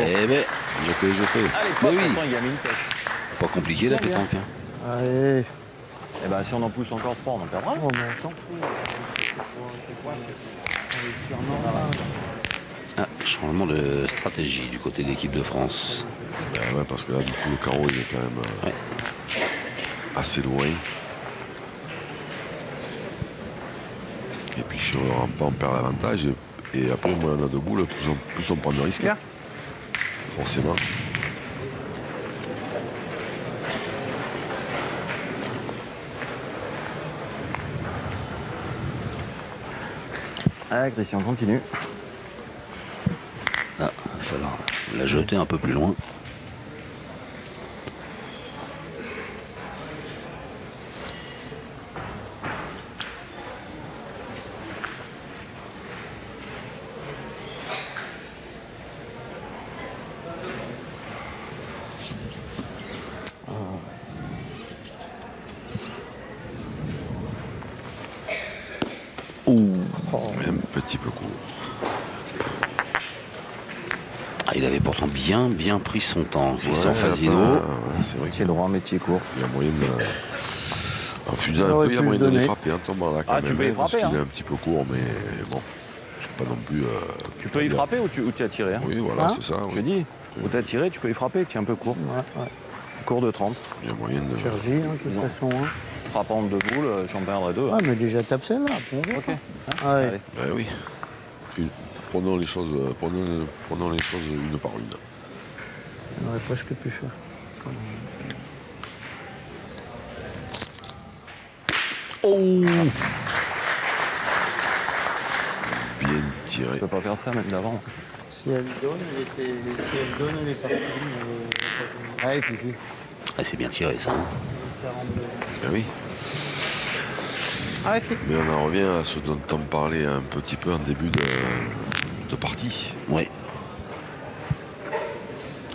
Eh ben, Il a été jeté. Allez, Mais oui. attends, il y a mis une tête. pas compliqué la pétanque. Hein. Allez. Eh ben, si on en pousse encore 3, on en perdra. Oh, mais attends. Ah, changement de stratégie du côté de l'équipe de France. Ben ouais, parce que là, du coup, le carreau, il est quand même Ouais. assez loin. Et puis, si on ne on perd l'avantage. Et après, moins on a de boules, plus on prend de risques. Forcément. Allez, Christian, continue. Ah, il va falloir la jeter un peu plus loin. Un petit peu court. Ah, il avait pourtant bien pris son temps, Christian Fasino. C'est vrai Métier droit, métier court. qu'il y a moyen de... En fusant un peu, il y a moyen de les frapper en tombant là quand même. Tu peux y parce frapper, qu'il est hein. un petit peu court, mais bon, c'est pas non plus... Tu peux y frapper ou tu as tiré hein. Oui, voilà, c'est ça. Je dis, où tu as tiré, tu peux y frapper, tu es un peu court. Ouais. Court de 30. Il y a moyen de... Sergi, hein, de toute façon. Hein. Frappant de boule, j'en perdrai 2. Ouais, mais déjà tape celle-là. Bon, Ok. ouais. Allez. Ben oui. Prenons les choses une par une. On aurait presque pu faire. Bien tiré. Tu peux pas faire ça même d'avant. Si elle donne, elle est partie. Allez, Fifi. Ah, c'est bien tiré ça. 42. Ben oui. Allez, Fifi. Mais on en revient à ce dont on parlait un petit peu en début de partie. Oui.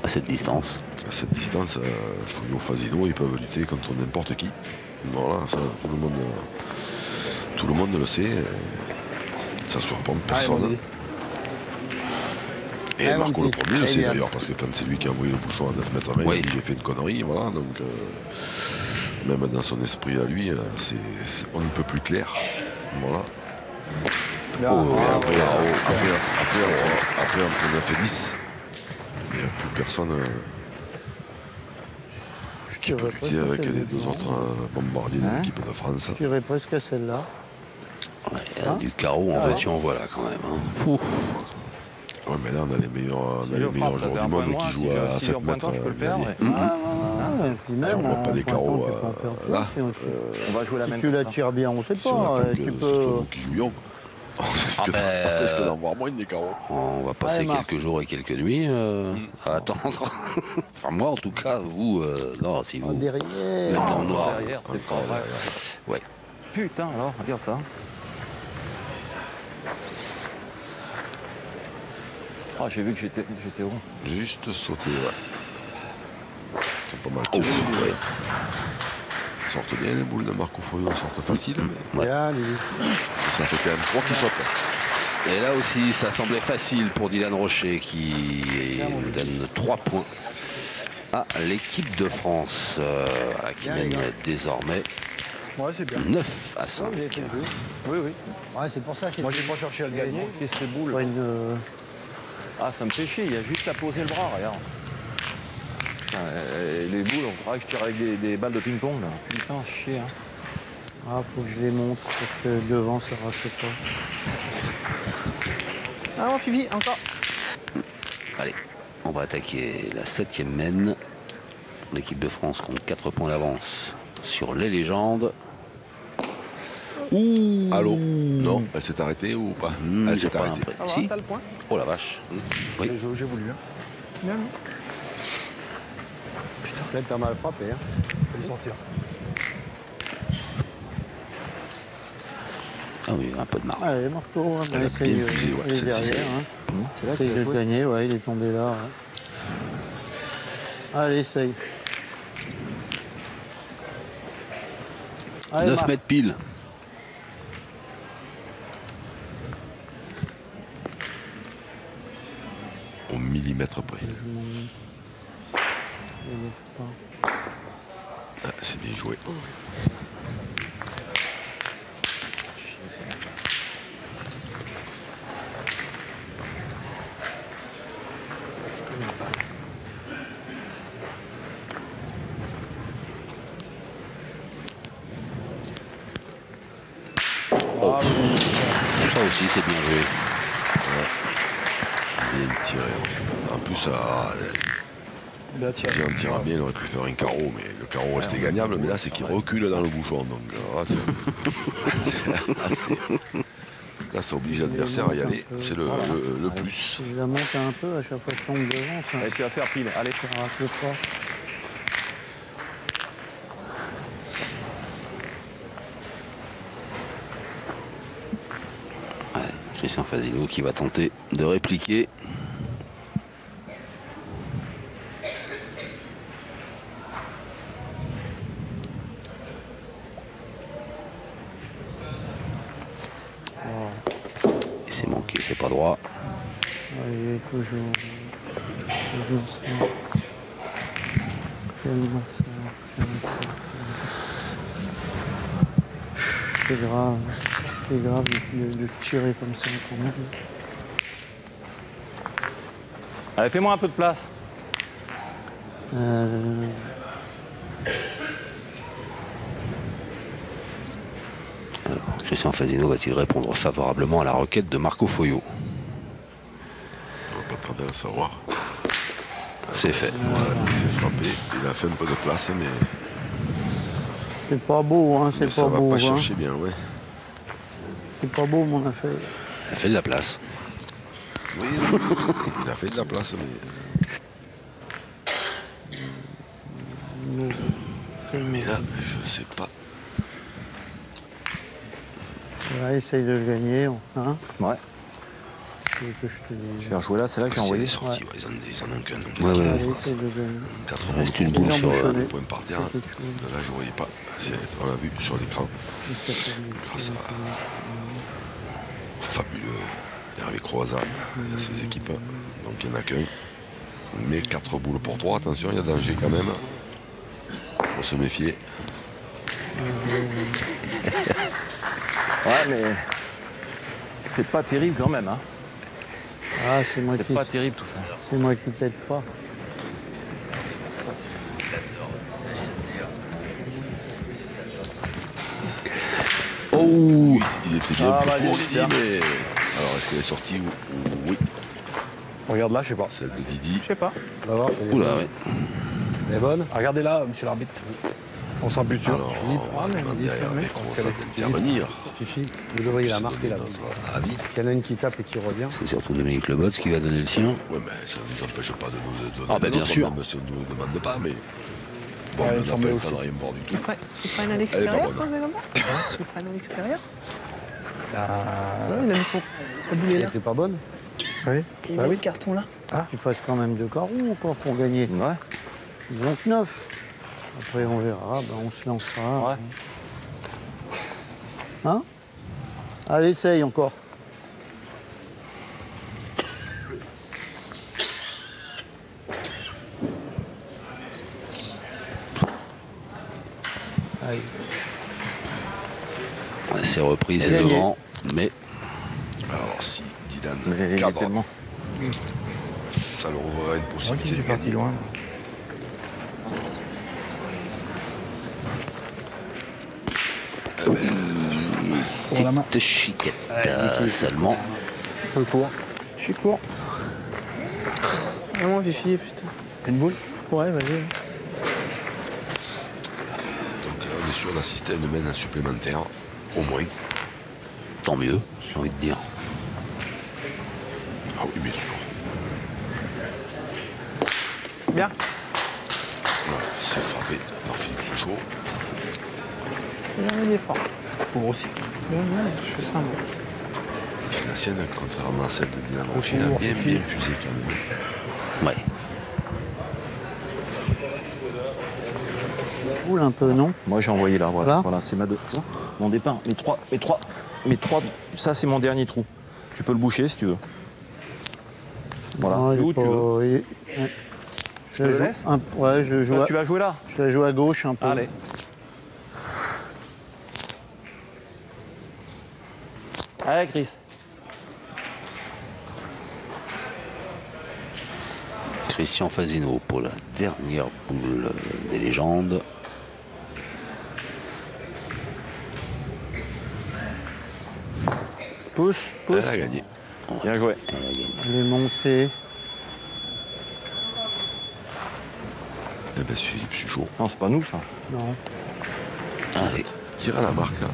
À cette distance. À cette distance, Fouillot, Fasino, ils peuvent lutter contre n'importe qui. Voilà, ça, tout le monde le sait. Ça surprend personne. Et Allez, Marco mon le petit. premier le sait Allez, d'ailleurs, parce que quand c'est lui qui a envoyé le bouchon à 9 mètres 20, Oui. il dit j'ai fait une connerie, voilà, donc même dans son esprit à lui, on ne peut plus clair. Voilà. Et après, entre 9 et 10, il n'y a plus personne qui peut lutter avec les deux autres bombardiers de l'équipe de France. Je dirais presque à celle-là. Ouais, du carreau, en fait, tu en vois là quand même. Hein. Ouh. Ouais, mais là, on a les meilleurs, Si je frappe, ça joueurs fait un du point monde de moins. qui Si jouent je- à si 7 je reprends mètres. pas, je peux le perdre. gagner. Et puis même, Si on voit pas en des pointant, carreaux, tu peux en perdre là, plus, On va jouer la si même tu la chose, hein. tires bien, on sait Si on pas. attend que Tu ce peux. soit nous qui jouions, on risque d'en voir moins des carreaux. On va passer Allez, Marc. quelques jours et quelques nuits à attendre. Enfin, moi en tout cas, vous, non, si vous. Derrière. Même dans le noir. Derrière, c'est pas vrai. Ouais. Putain, alors, regarde ça. Ah, j'ai vu que j'étais haut. Juste sauter, ouais. C'est pas mal tiré. Ouais. Ils sortent bien les boules de Marco Foyot, elles sortent faciles, mais Ouais. Là, Lily. ça fait quand même 3 qui sautent. Et là aussi, ça semblait facile pour Dylan Rocher qui donne 3 points à l'équipe de France, voilà, qui mène désormais Ouais, c'est bien. 9 à 5. Vous avez fait le jeu. Oui, oui. Ouais, c'est pour ça que Moi, j'ai pas cherché à le gagner. Et ces boules. pas une. Ah, ça me fait chier, il y a juste à poser le bras, regarde. Les boules, on dirait que je tire avec des balles de ping-pong, là. Putain, chier, hein. Ah, faut que je les monte parce que devant, ça rate pas. Ah, bon, Fifi, encore. Allez, on va attaquer la 7e mène. L'équipe de France compte 4 points d'avance sur les légendes. Ouh. Allô? Non, elle s'est arrêtée ou pas? Elle J'ai s'est pas arrêtée. l'impression. Ça Si. va, t'as le point. Oh la vache. Oui. J'ai voulu. Hein. Bien. Peut-être t'as mal frappé. Hein. Je vais sortir. Ah oui, un peu de marre. Allez, Marco, Elle a essaye, bien fusé, ouais, il est celle-ci, derrière. c'est- Hein. C'est là Essaye de gagner, ouais, il est tombé là. Ouais. Allez, essaye. Allez, 9 Marc. mètres pile. Au millimètre près. Je lève pas. Ah, c'est bien joué. Ça aussi, c'est bien joué. Bien tiré. En plus, si j'ai un tir à bien, il aurait pu faire un carreau, mais le carreau restait gagnable. Mais là, c'est qu'il recule dans le bouchon. Donc là, ça oblige l'adversaire à y aller. C'est le plus. Si je la monte un peu, à chaque fois que je tombe devant, ça Allez, tu vas faire pile, allez. ne rate pas. Christian Fasino qui va tenter de répliquer. c'est pas droit. Allez, toujours. Doucement. Calme ça. C'est grave. C'est grave de tirer comme ça quand même. Allez, fais-moi un peu de place. Alors, Christian Fazino va-t-il répondre favorablement à la requête de Marco Foyot? On va pas tarder à le savoir. C'est fait. Ouais, il s'est frappé. Il a fait un peu de place, mais C'est pas beau, hein, c'est ça pas va beau. pas Hein. chercher bien, ouais. C'est pas beau mon affaire. Elle fait de la place. Oui, il a fait de la place, mais... Mais là, je sais pas. Ouais, essaye de le gagner. Hein. Ouais. Tu veux que je te dise. Je vais rejouer là, c'est là que j'ai C'est envoyé. les sorties, ouais, ils en ont qu'un. Ouais, ouais. Allez, essaye de gagner. 4 Il reste une euros, boule sur embouchonné. points par terre. C'est quelque chose. Là, je voyais pas. On l'a vu sur l'écran. Grâce à fabuleux Hervé Croizat et à ses équipes. Donc il n'y en a qu'un. Mais 4 boules pour 3, attention, il y a danger quand même. Faut se méfier. Ouais, mais c'est pas terrible quand même. Hein. Ah, c'est moi C'est qui. pas terrible tout ça. C'est moi qui t'aide pas. Oh, il était bien Ah, plus bah, court, Didi, Didi, mais... Alors, est-ce qu'elle est sortie Oui, Regarde là, je sais pas. celle de Didi. Je sais pas. On va voir. Oula, oui. Elle est bonne. Regardez là, monsieur l'arbitre. On sent plus sûr. Alors, on va demander à Hervé Croizat d'intervenir. Fifi, vous devriez la marquer là. Notre avis. Il y en a une qui tape et qui revient. C'est surtout Dominique Lebots qui va donner le sien. Oui, mais ça ne nous empêche pas de nous donner Ah, bah, bien notre, sûr. même si on ne nous le demande pas, mais... Bon, Ouais, on il n'a semblait pas le aussi. temps de rien voir du tout. Ils prennent à l'extérieur bonne. quand c'est comme ça Ils prennent à l'extérieur Ouais, il a mis son taboulé Elle là. était pas bonne. Oui. Il Ah met oui. le carton là. Il fasse quand même 2 carreaux encore pour gagner. Ouais. Ils ont que 9. Après, on verra. Ben, on se lancera. Ouais. Hein? Allez, essaye encore. Allez. C'est repris, c'est gagné. devant. Mais Alors, si Dylan Mais il est cadre, tellement. ça leur ouvrira une possibilité de parti gagner. loin. Pour la main. petite chiquette seulement. Un peu court. Je suis court. Vraiment, Fifi, putain. Une boule. Ouais, vas-y. Donc là, on est sûr d'assister à une mène supplémentaire, au moins. Tant mieux, j'ai envie de dire. Ah oui, bien sûr. Bien. Voilà, c'est frappé par Philippe Souchot. J'ai jamais d'effort. Pour aussi. Ouais, je fais ça, moi. La sienne, contrairement à celle de Dylan Rocher, a bien fusé quand même. Ouais. Boule un peu, non? Moi j'ai envoyé là, voilà. Là Voilà, c'est ma deux. Mon départ. Mes trois. Ça c'est mon dernier trou. Tu peux le boucher si tu veux. Voilà. Non, il est Où tu veux. pas- il est- ouais. te le laisse Ouais, je le joue. Tu vas jouer là. Je la joue à gauche un peu. Allez. Allez Chris. Christian Fazino pour la dernière boule des légendes. Pousse, Elle pousse. a gagné. Bien joué. Elle est montée. Eh ben, c'est Philippe Souchot. Non, c'est pas nous ça. Non. Allez, Tire à la marque, hein.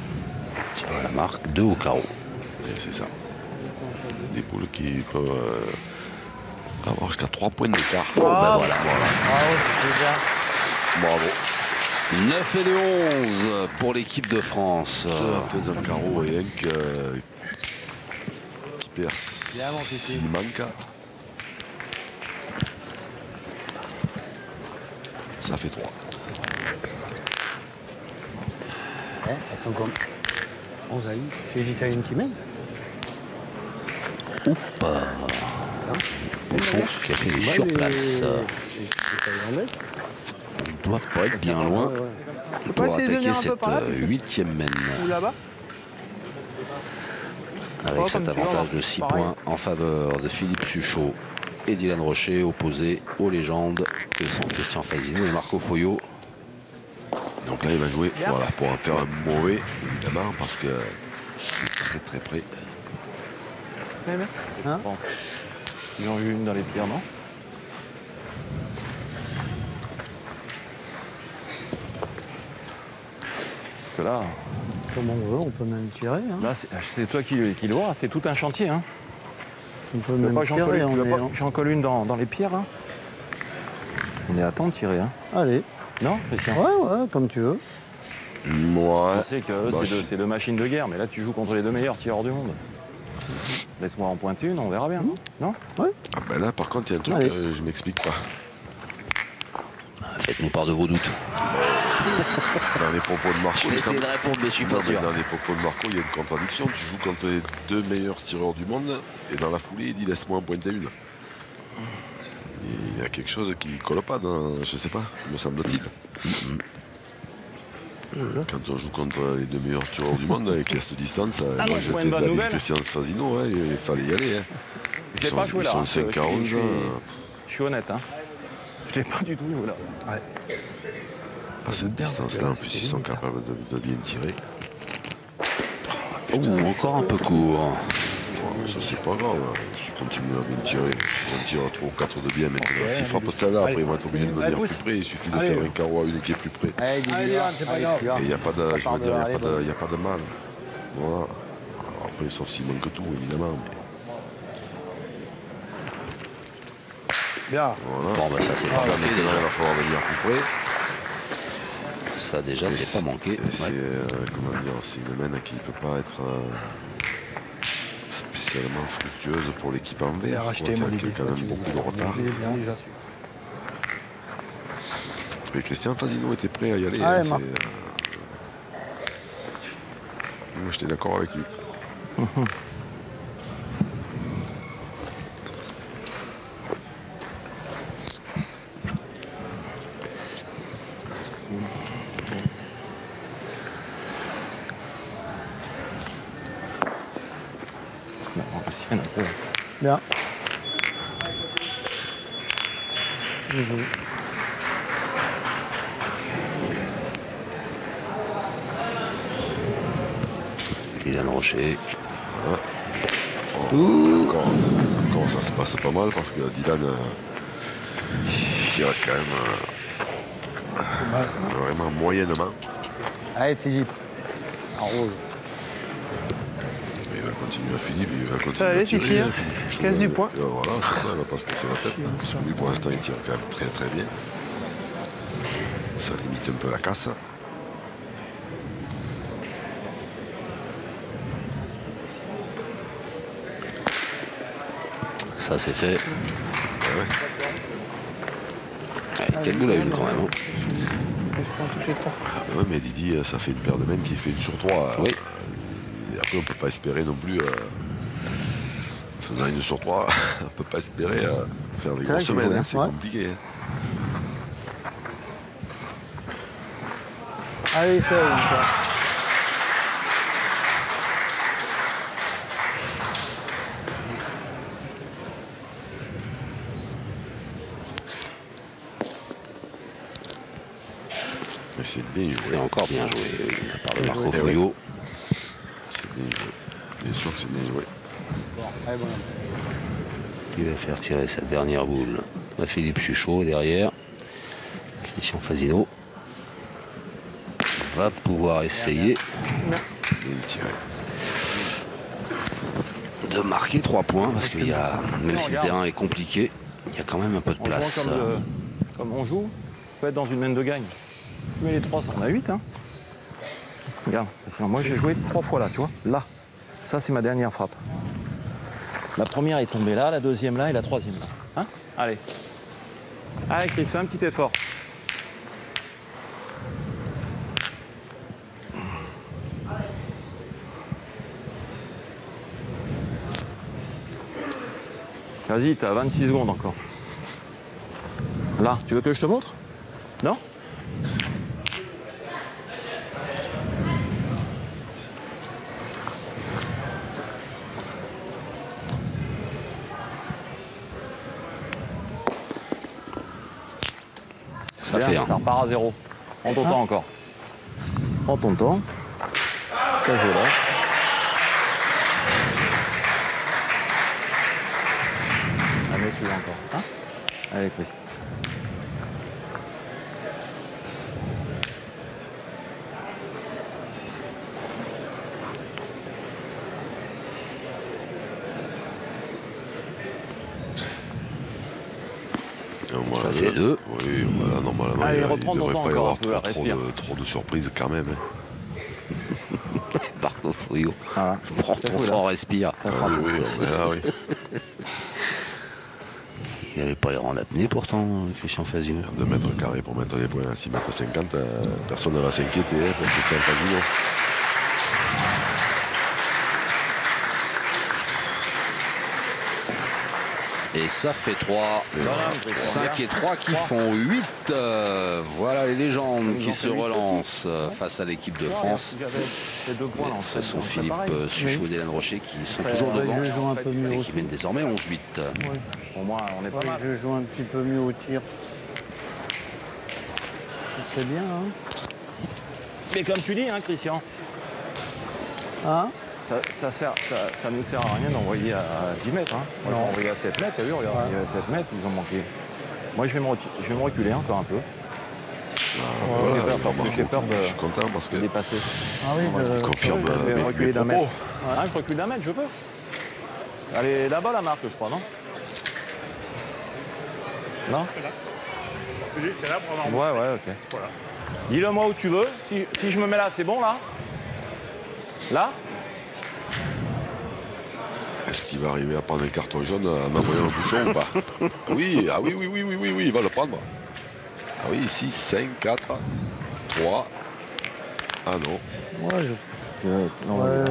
tire à la marque, 2 au carreau. Et c'est ça. Des boules qui peuvent avoir jusqu'à 3 points d'écart. Ben voilà. Bravo. 9 et les 11 pour l'équipe de France. Après un carreau et un qui perd s'il manque. Ça fait 3. Elles sont comme 11 à 1. C'est les Italiennes qui mènent. Bouchon qui a fait du surplace. On ne doit pas être bien loin pour essayer de venir attaquer un peu par là, cette 8e mène. Ou là-bas. Avec cet comme tu veux, avantage de 6 pareil. points en faveur de Philippe Suchot et Dylan Rocher, opposés aux légendes que sont Christian Fazino et Marco Foyot. Donc là, il va jouer voilà, pour en faire un mauvais, évidemment, parce que c'est très très près. Bien, bien. Hein? Bon. Ils ont eu une dans les pierres, non? Parce que là, Comme on veut, on peut même tirer. Hein. là c'est toi qui le vois, c'est tout un chantier. Hein. On peut Tu veux même pas que j'en colle tirer. une, tu On veux est... pas que j'en colle une dans les pierres hein. On est à temps de tirer. Hein. Allez. Non, Christian? Ouais, comme tu veux. Moi, Je sais que eux, bah, c'est deux machines de guerre, mais là tu joues contre les deux meilleurs tireurs du monde. Laisse-moi en pointer une, on verra bien. Non? ah ben là, par contre, il y a un truc, Allez. je m'explique pas. Faites-nous part de vos doutes. Dans les propos de Marco, Je vais essayer de répondre, mais je suis Non, pas mais sûr. dans les propos de Marco, il y a une contradiction. Tu joues contre les deux meilleurs tireurs du monde, et dans la foulée, il dit laisse-moi en pointer une. Il y a quelque chose qui colle pas, je sais pas, me semble-t-il. Quand on joue contre les deux meilleurs tireurs du monde avec cette distance, Ah non, moi c'est pas j'étais une bonne David nouvelle. Christian Fazino, hein, il fallait y aller. Hein. Je l'ai pas joué là. Ils hein. sont 5 à 11. Je suis honnête. Hein. Je l'ai pas du tout joué là. Ouais. À cette distance-là, en plus, ils sont capables de bien tirer. Encore un peu court. Oh, ça, c'est pas grave. Si tu continues à bien tirer, si on tire 3 ou 4 de bien maintenant. S'ils frappent celle-là, après ils vont être obligés de venir plus près. Il suffit de faire un carreau à une qui est plus près. Allez, Dylan, c'est pas grave. Et il n'y a pas de, je part veux dire, de- il allez, n'y a pas de mal. Voilà. Alors après, sauf s'il manque tout, évidemment. Mais Bien. voilà. Bon, bah ça, c'est pas Là, manqué. maintenant, il va falloir venir plus près. Ça, déjà, Et c'est pas manqué. et c'est, Ouais. comment dire, c'est une mène qui ne peut pas être spécialement fructueuse pour l'équipe en Il a vert. racheté Qui moi a l'idée. quand même beaucoup de retard. Déjà su. Mais Christian Fazino était prêt à y aller. Allez, hein, Marc. moi, j'étais d'accord avec lui. Non, Christian, un peu. Bien. Bien joué. Dylan Rocher. Encore, ça se passe pas mal parce que Dylan tire quand même vraiment moyennement. Allez, Philippe. En rouge. Mais il va continuer à Philippe, il va continuer Allez, à tirer. Fifi, hein. Philippe Chouchou, Casse du point. Voilà, c'est ça, il va pas se casser la tête. Hein. Lui, pour l'instant, il tire quand même très très bien. Ça limite un peu la casse. Ça, c'est fait. Ouais. Ouais, quelle boule à une quand même. Hein. Je peux en toucher 3. Ouais, mais Didi, ça fait une paire de mains qui fait une sur 3. Oui. Et après, on peut pas espérer non plus, faisant une sur 3, on peut pas espérer faire des C'est vrai grosses qu'il semaines. faut, Hein, hein, c'est ouais. compliqué. Hein. Allez, ça, une fois. Mais c'est bien C'est joué. encore bien joué, oui, de la part de Marco joué. Foyot. C'est bien joué. Bien sûr que c'est bien joué. Allez, bon. Qui va faire tirer sa dernière boule à Philippe Suchot derrière. Christian Fazino va pouvoir essayer Bien tiré. de marquer 3 points parce qu'il y a, même si le terrain est compliqué, il y a quand même un peu de En jouant place. comme on joue, on peut être dans une main de gagne. Tu mets les 3, ça en a 8. Hein. Regarde, moi j'ai joué 3 fois là, tu vois. Là. Ça, c'est ma dernière frappe. La première est tombée là, la deuxième là et la troisième là. Hein. Allez. Allez, Chris, fais un petit effort. Vas-y, t'as 26 secondes encore. Là, tu veux que je te montre? Non? Ça Bien, fait un. ça repart à 0. Prends ton temps encore. Prends ton temps. Ça joue là. Allez, celui-là encore. Hein? Allez, Chris. Ça fait 2. Oui, voilà, normalement, Allez, il reprends ne ton devrait temps pas y encore avoir un peu, là, respire. trop de surprises quand même. Hein. Marco Foyot. Voilà. Prends ton temps, respire. Ah oui, oui. Il n'avait pas l'air en apnée pourtant, Christian Fazio. 2 mètres carrés pour mettre les points à 6 mètres 50, personne ne va s'inquiéter hein, parce que c'est un Fazio. Et ça fait 3. 5 et 3 qui font 8. Voilà les légendes qui se relancent face à l'équipe de France. Ce sont Philippe Suchot et Hélène Rocher qui sont toujours devant Je joue un peu mieux et qui aussi. mènent désormais 11-8. Au moins, on est pas mal. Je joue un petit peu mieux au tir. Ce serait bien, hein? Mais comme tu dis, hein, Christian, Hein? ça nous sert à rien d'envoyer à 10 mètres. Hein. Moi, j'ai envoyé à 7 mètres, t'as vu, regarde, il y a 7 mètres, ils ont manqué. Moi, je vais me reculer encore un peu. J'ai peur Je suis content parce que de dépasser. Ah oui, il confirme Je vais reculer d'un mes mètre. propos. Ah, je recule d'un mètre, je peux. Elle est là-bas, la marque, je crois, non? Non? C'est là pour avoir Ouais, ok. Voilà. Dis-le moi où tu veux. Si je me mets là, c'est bon, là? Là? Est-ce qu'il va arriver à prendre un carton jaune en envoyant le bouchon ou pas? Oui, il va le prendre. Ah oui, 6, 5, 4, 3. Ah non. Ouais, Non, ouais,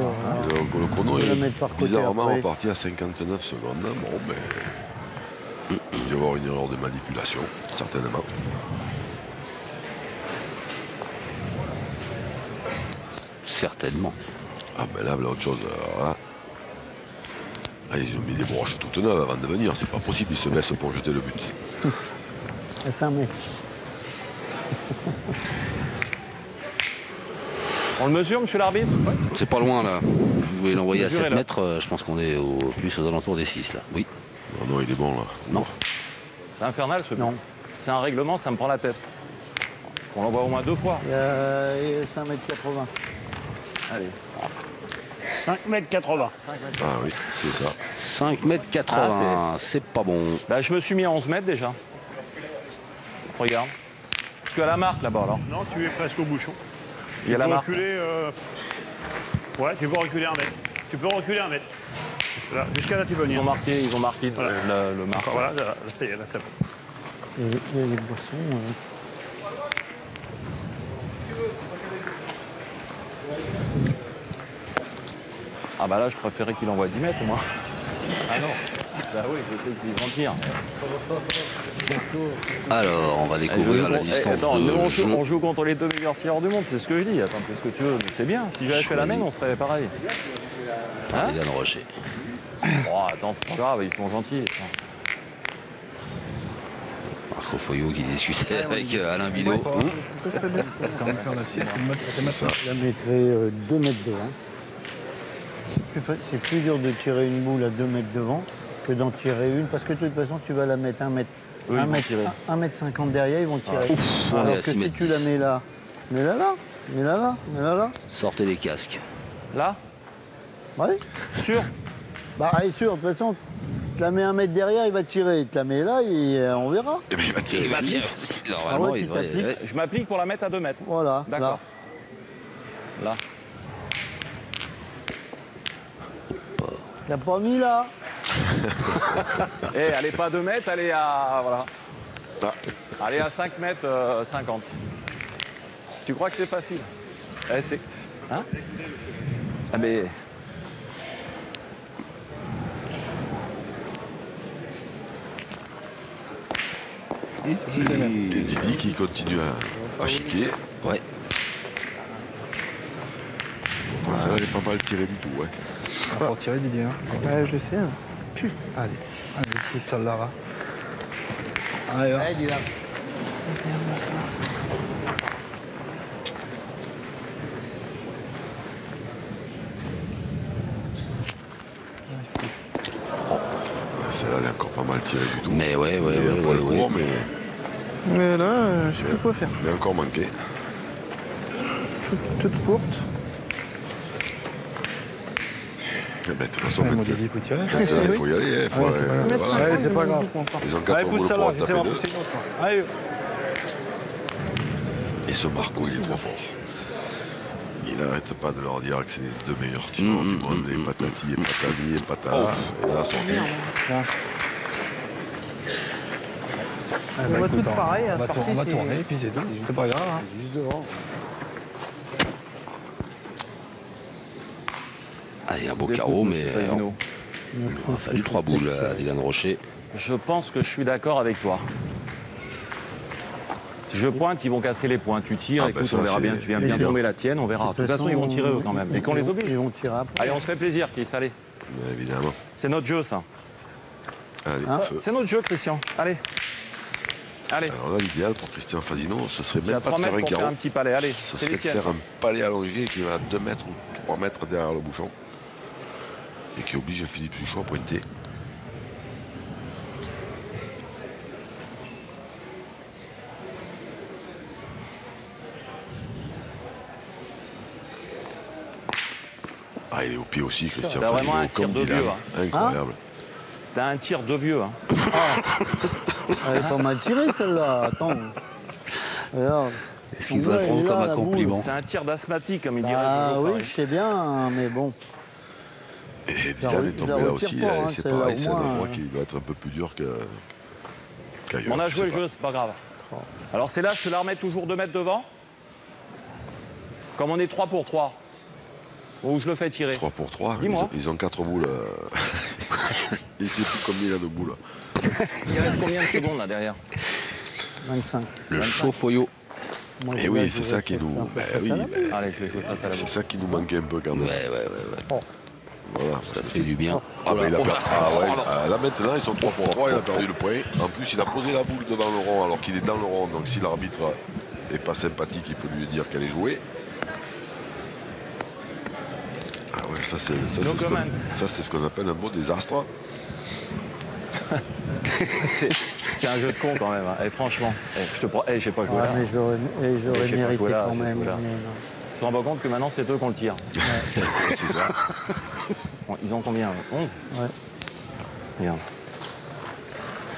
Le chrono On va la est mettre par côté bizarrement après. reparti à 59 secondes. Bon, mais il doit y avoir une erreur de manipulation, certainement. Certainement. Ah, mais là, autre chose. Alors là, ils ont mis des broches toutes neuves avant de venir. C'est pas possible, ils se baissent pour jeter le but. à 5 mètres. On le mesure, monsieur l'arbitre? C'est pas loin là. Vous pouvez l'envoyer à 7 Mesurez-le. mètres. Je pense qu'on est plus aux alentours des 6 là. Oui. Non, non, il est bon là. Non. C'est infernal, ce but. Non. C'est un règlement, ça me prend la tête. On l'envoie au moins 2 fois. Il y a 5 mètres 80. Allez. 5 mètres 80. Ah oui, c'est ça. 5 mètres 80. C'est pas bon. Bah, je me suis mis à 11 mètres déjà. Regarde. Tu as la marque là-bas, alors. Non, tu es presque au bouchon. Il y a la Tu peux marque. reculer. Ouais, tu peux reculer 1 mètre. Tu peux reculer 1 mètre. Jusqu'à là, tu peux venir. Ils ont marqué Voilà. le marque. Voilà, là, ça y est, là, t'as bon. Il y a les boissons. Ah bah là, je préférais qu'il envoie 10 mètres, moi. Ah non. Bah oui, je sais qu'ils vont tenir. Alors, on va découvrir la distance Attends, de nous, jeu. on joue contre les 2 meilleurs tireurs du monde, c'est ce que je dis. Attends, qu'est-ce que tu veux? C'est bien. Si j'avais fait la même, on serait pareil. Hein? Hélène Rocher. Oh, attends, c'est pas grave, ils sont gentils. Marco Foyot qui discutait avec Alain Bidot. Ça serait bien. C'est ça. Je la mettrais 2 mètres devant. C'est plus dur de tirer une boule à 2 mètres devant que d'en tirer une, parce que de toute façon, tu vas la mettre 1 mètre. Eux, ils 1 vont mètre, tirer. 1 mètre 50 derrière, ils vont tirer. on est à Alors que 6 si mètres tu la 10. mets là, mets-la là, mets-la là, mets-la là. Sortez les casques. Là? Ouais. Sûr? Bah, elle est sûr, de toute façon, tu la mets 1 mètre derrière, il va tirer. Tu la mets là, on verra. Eh bien, il va tirer. Il va tirer aussi. Normalement, Ah ouais, il tu devrait. t'appliques. ouais. Je m'applique pour la mettre à 2 mètres. Voilà. D'accord. Là. Tu l'as pas mis là. Eh, elle est pas à 2 mètres, elle est à. Voilà. Ah. Elle est à 5 mètres 50. Tu crois que c'est facile? Eh, c'est. Hein? Ah, mais. Et Didi qui continue à chiquer. Ouais. Ça va, elle est pas mal tirée du tout, ouais. Pour tirer Didier. Hein. Ouais, je sais. Putain. Allez, pousse sur Lara. Allez, va. dis là. Celle-là, elle est encore pas mal tirée du tout. Mais ouais, Il est pas court, mais Mais là, je sais plus quoi faire. il a encore manqué. Toute courte. Eh ben, de toute façon, Ouais, moi, maintenant, Didi, il faut tirer. il faut y aller. Il faut, voilà. Allez, c'est pas grave. Ils ont Allez, 4 pousse boules ça pour là, en j'essaie taper d'en 2. pousser une autre. Allez. Et ce Marco, il est trop fort. Il n'arrête pas de leur dire que c'est les 2 meilleurs tireurs du monde, les patati et patami et patala. Et là, sorti. On va toutes pareil, à sortie, On va c'est- tourner, puis c'est tout. C'est pas grave. Hein. Juste devant. Allez, un beau carreau, mais Faino. il a fallu 3 boules à Dylan Rocher. Je pense que je suis d'accord avec toi. Si je pointe, ils vont casser les points. Tu tires, Ah, écoute, ça, on verra c'est bien. Tu viens bien évident. tomber la tienne, on verra. De toute façon, ils vont tirer eux quand même. Et qu'on les oblige. Ils vont tirer après. Allez, on se fait plaisir, Chris, allez. Bien évidemment. C'est notre jeu, ça. Allez, feu. C'est notre jeu, Christian. Allez. Allez. Alors là, l'idéal pour Christian Fasino, ce serait Il y a même pas 3 de faire mètres un pour faire carreau. un petit palais. Allez, Ce c'est serait les de tiennes. faire un palais allongé qui va à 2 mètres ou 3 mètres derrière le bouchon. Et qui oblige Philippe Suchot à pointer. Ah, il est au pied aussi, Christian T'as vraiment Fasino, un tir comme de Dylan. vieux, Incroyable. T'as un tir de vieux. Hein. Elle est pas mal tirée celle-là. Attends. Regarde. Est-ce qu'il doit le Ouais, prendre il est comme là, un la boule. compliment? C'est un tir d'asthmatique, comme il dirait. Ah Jojo oui, Farid. je sais bien, mais bon. Et Je Dylan la est tombé là retire aussi, pas, hein, c'est celle-là, pareil, au c'est un moins, endroit hein. qui doit être un peu plus dur qu'ailleurs. On a je joué sais le pas. jeu, c'est pas grave. Alors c'est là, je te la remets toujours 2 mètres devant. Comme on est 3 pour 3. Ou je le fais tirer. 3 pour 3, Dis-moi. ils ont 4 boules. Il ne sait plus combien il y a de boules. Il reste combien de secondes là derrière? 25. Le chaud-foyot. Moi, Et je oui, vais c'est jouer ça qui peut-être nous. un peu Ben face oui, à la ben, Allez, je le fais face à la c'est boule. ça qui nous manquait un peu quand même. Ouais. Voilà. Ça fait du bien. Ah, ben, il a perdu. Ah ouais, là maintenant ils sont 3 pour 3, il a perdu le point. En plus, il a posé la boule devant le rond alors qu'il est dans le rond. Donc si l'arbitre est pas sympathique, il peut lui dire qu'elle est jouée. Ah ouais, ça c'est ce qu'on appelle un beau désastre. C'est un jeu de con quand même. Hein. Et franchement, je te prends. J'ai pas joué Ouais, là. mais je l'aurais J'ai pas mérité joué là, quand j'ai même. joué là. mais non. Tu te rends pas compte que maintenant c'est eux qu'on le tire. C'est ça. Bon, ils ont combien? 11? Ouais. Regarde.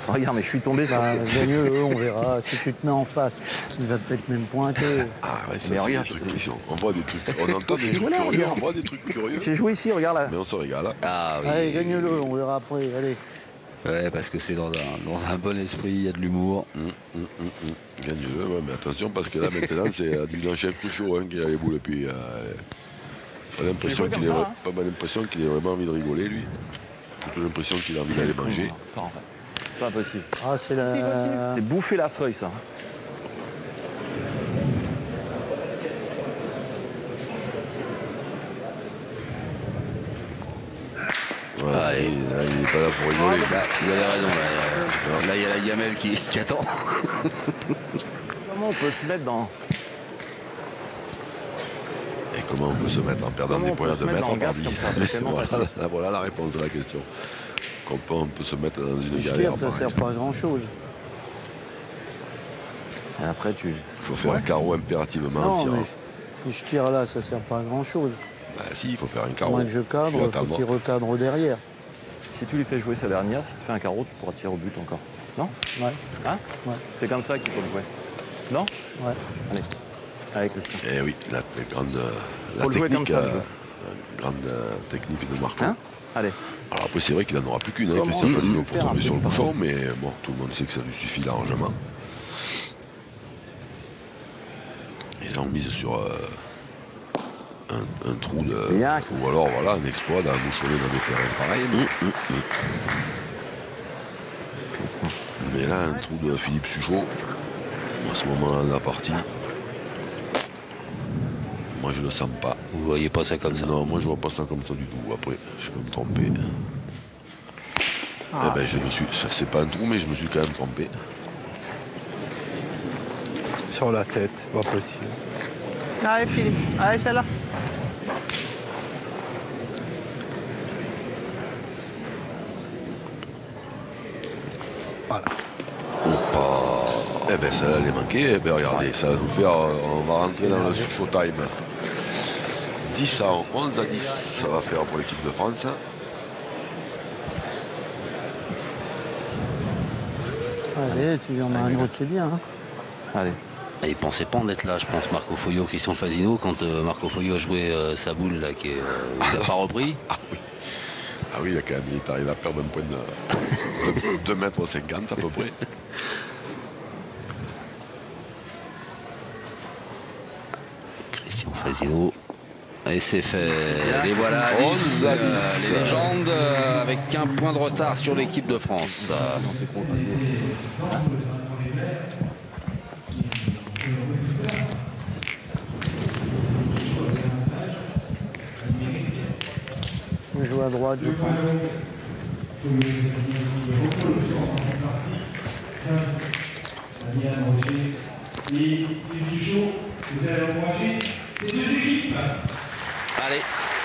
Regarde, mais je suis tombé sur. Bah, gagne-le, on verra. Si tu te mets en face, il va peut-être même pointer. Ah ouais, ça Mais c'est regarde, des trucs qui sont. On voit des trucs. On entend des trucs curieux, on voit des trucs curieux. J'ai joué ici, regarde là. Mais on se régale. Hein. Ah oui. Allez, gagne-le, on verra après. Allez. Ouais, parce que c'est dans un bon esprit, il y a de l'humour. Gagne-le, ouais, mais attention parce que là maintenant c'est du chef plus chaud hein, qui a les boules et puis pas l'impression joué qu'il comme ait, ça, hein. pas mal l'impression qu'il ait vraiment envie de rigoler lui. Plutôt l'impression qu'il a envie d'aller manger. Pas, en fait. C'est pas possible. Ah, c'est la. C'est bouffer la feuille, ça. Voilà, Allez. il est pas là pour rigoler. Là, vous avez raison. Là, il y a la gamelle qui attend. Comment on peut se mettre dans. Et comment on peut se mettre en perdant Comment des on points peut à se 2 mettre mètres dans en le gaz partie. comme ça, c'est tellement facile. Voilà la réponse de la question. Comment on peut se mettre dans une Je galère tire, ça pareille. sert pas à grand chose. Et après, tu. Il faut faire un carreau impérativement en Non, tirant. mais si je tire là, ça sert pas à grand chose. Bah si, il faut faire un carreau. Moi que je cadre, Puis il faut attendre. qu'il recadre derrière. Si tu lui fais jouer sa dernière, si tu fais un carreau, tu pourras tirer au but encore. Non? Ouais, Hein? Ouais. C'est comme ça qu'il faut le jouer. Non? ouais. Allez. Allez, Christian. Eh oui, la grande, la Faut le jouer comme technique, ça, le jeu. la grande technique de Marco. Hein? Allez. Alors après, c'est vrai qu'il n'en aura plus qu'une, hein, Comment Christian il peut Fasino le pour faire tomber un sur le peu bouchon, mais bon, tout le monde sait que ça lui suffit largement. Et là, on mise sur un trou de. Bien, Ou alors, voilà, un exploit d'un bouchonner dans des terrains pareils. Mais là, un trou de Philippe Suchot, à ce moment-là de la partie, moi je le sens pas. Vous voyez pas ça comme ça? Non, moi je vois pas ça comme ça du tout. Après, je peux me tromper. Eh ben, c'est pas un trou, mais je me suis quand même trompé. Sur la tête, pas possible. Allez, Philippe. Allez, celle-là. Voilà. Eh ben ça allait manquer. Eh ben regardez, ça va nous faire. On va rentrer dans le showtime. 10 à 11 à 10, ça va faire pour l'équipe de France. Allez, tu en as un autre, c'est bien. Hein. Allez. Et il pensait pas en être là, je pense, Marco Foglio, Christian Fasino, quand Marco Foglio a joué sa boule, là, il n'a pas repris. Ah oui. Ah oui, il a quand même, il est arrivé à perdre un point de 2,50 mètres à peu près. Christian Fasino. Et c'est fait. Et voilà, 11 à 10. Les légendes avec un point de retard sur l'équipe de France. Je joue à droite, je pense. Allez,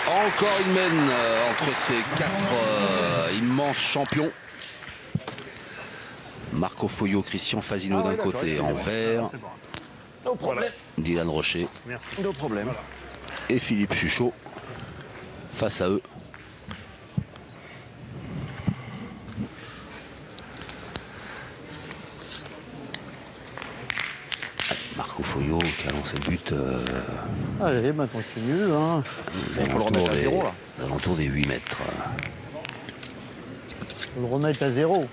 encore une mène entre ces quatre immenses champions. Marco Foglio, Christian Fasino d'un côté en vert. No problème. Dylan Rocher No problème. et Philippe Suchot face à eux. Marco Foglio qui a lancé le but Allez, bah continue. Hein. aux faut le remettre à zéro, là. alentours des 8 mètres. Faut le remettre à 0.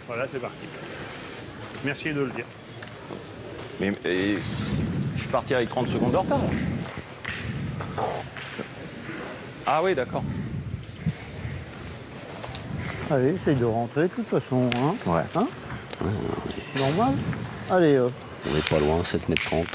Voilà, c'est parti. Merci de le dire. Mais je suis parti avec 30 secondes de retard. Ah oui, d'accord. Allez, essaye de rentrer de toute façon. Hein. Ouais. Hein normal. Allez, On n'est pas loin, 7 mètres 30.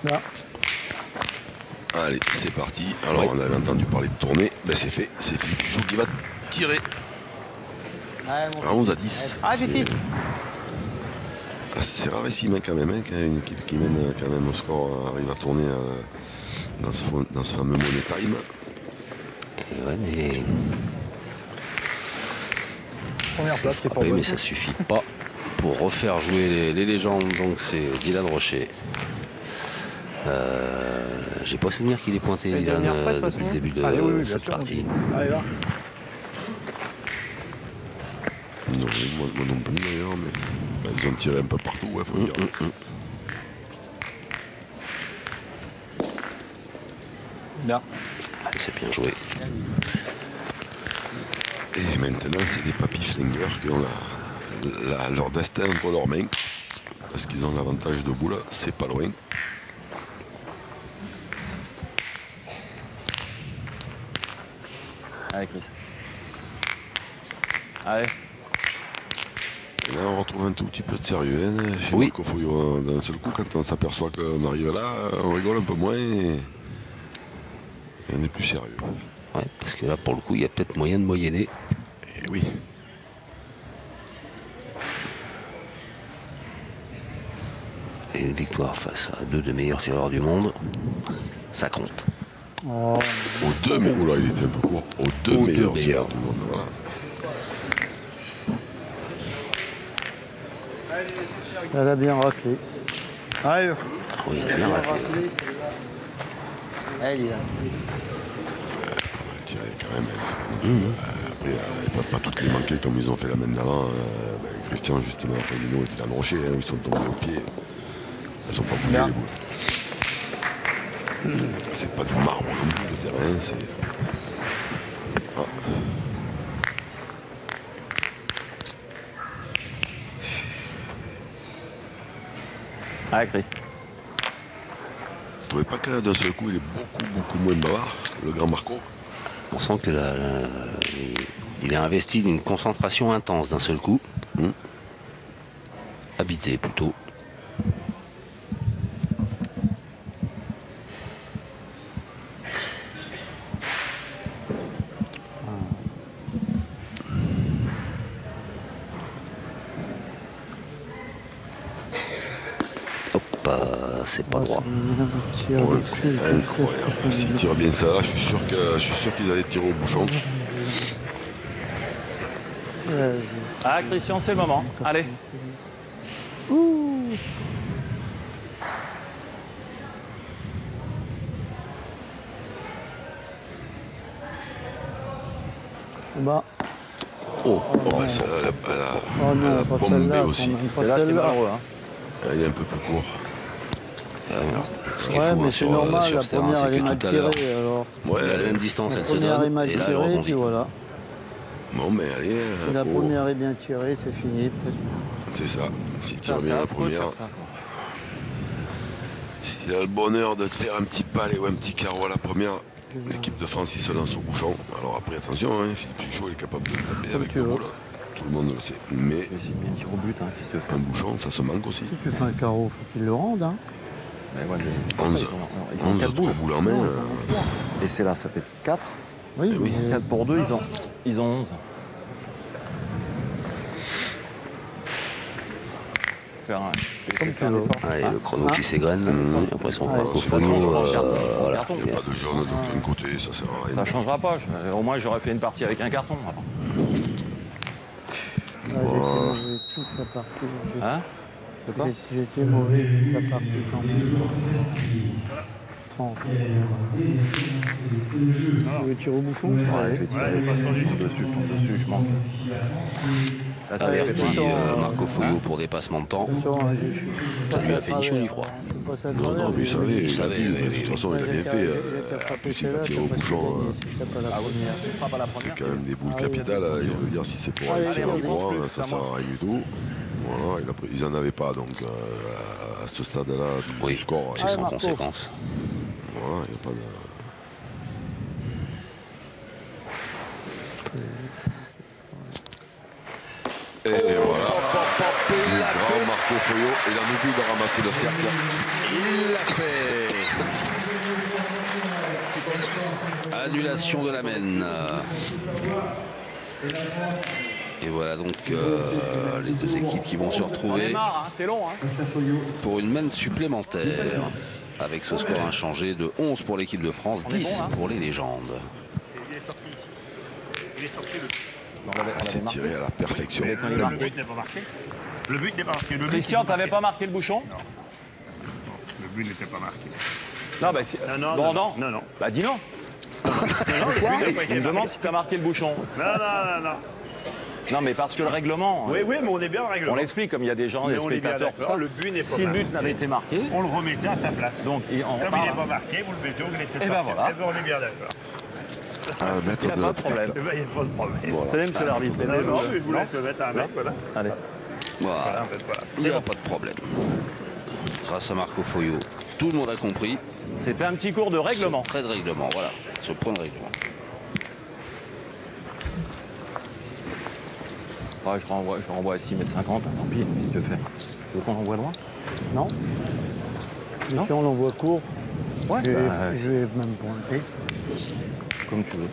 là. Allez, c'est parti. Alors, on avait entendu parler de tournée. Ben, c'est fait. C'est Philippe Suchot qui va tirer. À 11 à 10. Ah, Fifi. C'est rarissime quand même, qu'une équipe qui mène quand même au score arrive à tourner dans ce fameux money time. Ouais, mais... Première place, t'es pas Oui, bon. mais ça suffit pas pour refaire jouer les légendes. Donc c'est Dylan Rocher. J'ai pas souvenir qu'il ait pointé C'est Dylan dernière fois, de toute depuis le façon. début de Allez, oui, bien cette sûr. partie. Allez, là. Non, moi non plus d'ailleurs, mais ils ont tiré un peu partout, il faut dire. Là. Allez, c'est bien joué. Et maintenant, c'est les papis flingueurs qui ont leur destin entre leurs mains. Parce qu'ils ont l'avantage de boule, c'est pas loin. Allez, Chris. Allez. Et là, on retrouve un tout petit peu de sérieux. Hein, chez Oui. Marco Foglio. D'un seul coup, quand on s'aperçoit qu'on arrive là, on rigole un peu moins et on est plus sérieux. Ouais, parce que là, pour le coup, il y a peut-être moyen de moyenner. Et oui. Et une victoire face à deux des meilleurs tireurs du monde, ça compte. Oh, Aux deux meilleurs. Oula, il était un peu court. Aux deux meilleurs tireurs du monde. Voilà. elle a bien raclé. Allez. Ah oui, il a bien raclé. Elle, il a. Elle tirait quand même. Après, ils ne peuvent pas toutes les manquer comme ils ont fait la main d'avant. Christian, justement, Fasino et Dylan Rocher, ils sont tombés au pied. Elles sont pas bougées, Bien. les boules. C'est pas du marbre non plus, le terrain, c'est... Ah. Allez, Chris. Vous trouvez pas que d'un seul coup, il est beaucoup moins bavard, le grand Marco? On sent que il a investi d'une concentration intense d'un seul coup. Habité plutôt. C'est pas droit. Incroyable. S'ils tirent bien ça, je suis sûr qu'ils allaient tirer au bouchon. Ah, Christian, c'est le moment. Allez. Bah. Bah, ça, elle a bombé aussi. Et là, c'est malheureux. Hein. Elle est un peu plus court. Ce qu'il Ouais, faut mais c'est normal, sur la ce terrain, première c'est elle est que mal tout à l'heure, tirée alors. Ouais, à la même distance, elle se première est donne. mal Et là, elle tirée, rebondit. puis voilà. Bon, mais allez. La première est bien tirée, c'est fini. C'est ça. S'il tire C'est bien la affreux de première. faire ça, quoi. S'il a le bonheur de te faire un petit palais ou un petit carreau à la première, l'équipe de France, il se lance au bouchon. Alors après, attention, hein, Philippe Chuchot, il est capable de taper avec le bol. Tout le monde le sait. Mais Je vais essayer de bien tirer au but, hein, si tu veux faire. un bouchon, ça se manque aussi. Si tu fais un carreau, faut qu'il le rende. Hein. Mais ouais, mais c'est pour ça, 11, ils ont 4 boules. boules en main. Et c'est là, ça fait 4. Oui, oui. mais 4 pour 2, ils ont 11. Faire un... Comme tu un veux. effort. Allez, le chrono Ah. qui s'égrène. Après son Ouais. Marco-Fono, voilà. Carton. Il n'y a pas de jaune d'aucun côté, ça sert à rien. Ça changera pas. Au moins, j'aurais fait une partie avec un carton. Alors. j'ai été mauvais toute la partie. Hein? C'est pas J'ai été mauvais toute la partie quand même. 30. Tu veux tirer au bouchon? Ouais, je vais tirer. Je tombe dessus, je manque. Là, ça Averti fait pas. Marco-Fono pour dépassement de temps. Attention, Ça lui a fait ni chaud ni froid. Non, non, mais il savait, il a dit, oui, de toute façon, il a bien fait. En plus, il va tirer au bouchon. Si C'est quand même des boules capitales. Il veut dire, si c'est pour aller tirer au courant, ça sert à rien du tout. Voilà, ils n'en avaient pas, donc à ce stade-là du Oui, score. c'est sans conséquence. Voilà, il n'y a pas de... Et voilà, le grand Marco Foyo, il a oublié de ramasser le cercle. Il l'a fait. Annulation de la mène. Et voilà donc les deux équipes qui vont se retrouver C'est long, hein. pour une mène supplémentaire. Avec ce score inchangé de 11 pour l'équipe de France, 10 pour les légendes. Il est sorti ici. Il est sorti le C'est tiré à la perfection. Le but n'est pas marqué. Le but n'est pas marqué. Le but Christian, n'est t'avais pas marqué le bouchon? Non. Le but n'était pas marqué. Non, bah, Non. Bah, dis non. Il me demande si t'as marqué le bouchon. Non. Non, mais parce que le règlement. Oui, mais on est bien au règlement. On l'explique comme il y a des gens, Mais des on est bien spectateurs, tout d'accord, ça. le but n'est pas Si le marqué. but n'avait été marqué, On le remettait à sa place. donc on Comme il repart. n'est pas marqué, vous le mettez où il était sorti. ben voilà. Eh ben, on est bien d'accord. Maître Il n'y a de pas de problème. l'obstacle. Eh ben, il n'y a pas de problème. Voilà. Tenez, monsieur l'arbitre. Non, mais je vous laisse le mettre à un mec, voilà. Allez. Voilà, il n'y a pas de problème. Grâce à Marco Foyo, tout le monde a compris. C'était un petit cours de règlement. Trait de règlement, voilà, ce point de règlement. Ouais, je renvoie à 6,50 m, tant pis, qu'est-ce que tu veux faire? Tu veux qu'on l'envoie loin? Non. Mais si on l'envoie court, Ouais, je bah, vais même pointer. comme tu veux.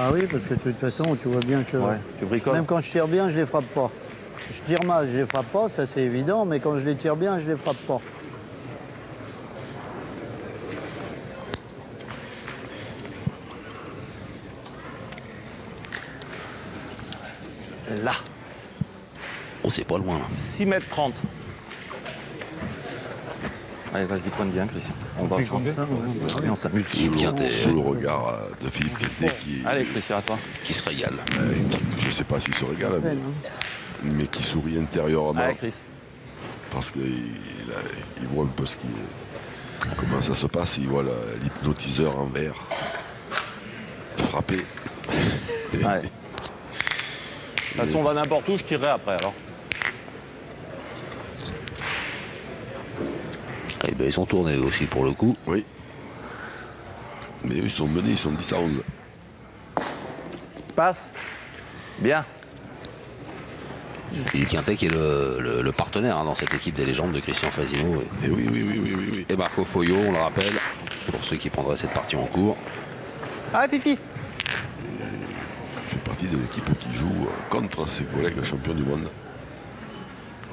Ah oui, parce que de toute façon, tu vois bien que Ouais, tu bricoles. même quand je tire bien, je les frappe pas. Je tire mal, je les frappe pas, ça c'est évident, mais quand je les tire bien, je les frappe pas. Là, Oh, c'est pas loin. 6,30 m. Allez, vas-y, pointe bien, Christian. On va prendre ça, et on s'amuse. Sous le quintet, Sous le regard de Philippe Quintet Allez, Christian, à toi. qui se régale. je ne sais pas s'il se régale, Peine, hein. mais qui sourit intérieurement Allez, Chris. parce qu'il voit un peu comment ça se passe. Il voit l'hypnotiseur en verre frapper. Ouais. De toute façon, on va n'importe où, je tirerai après alors. Eh ben, ils sont tournés eux aussi pour le coup. Oui. Mais eux, ils sont menés, ils sont 10 à 11. Passe. Bien. Philippe Quintet qui est le partenaire dans cette équipe des légendes de Christian Fasino. Et oui. Et Marco Foyot, on le rappelle, pour ceux qui prendraient cette partie en cours. Ah, Fifi. Il fait partie de l'équipe qui joue contre ses collègues champions du monde.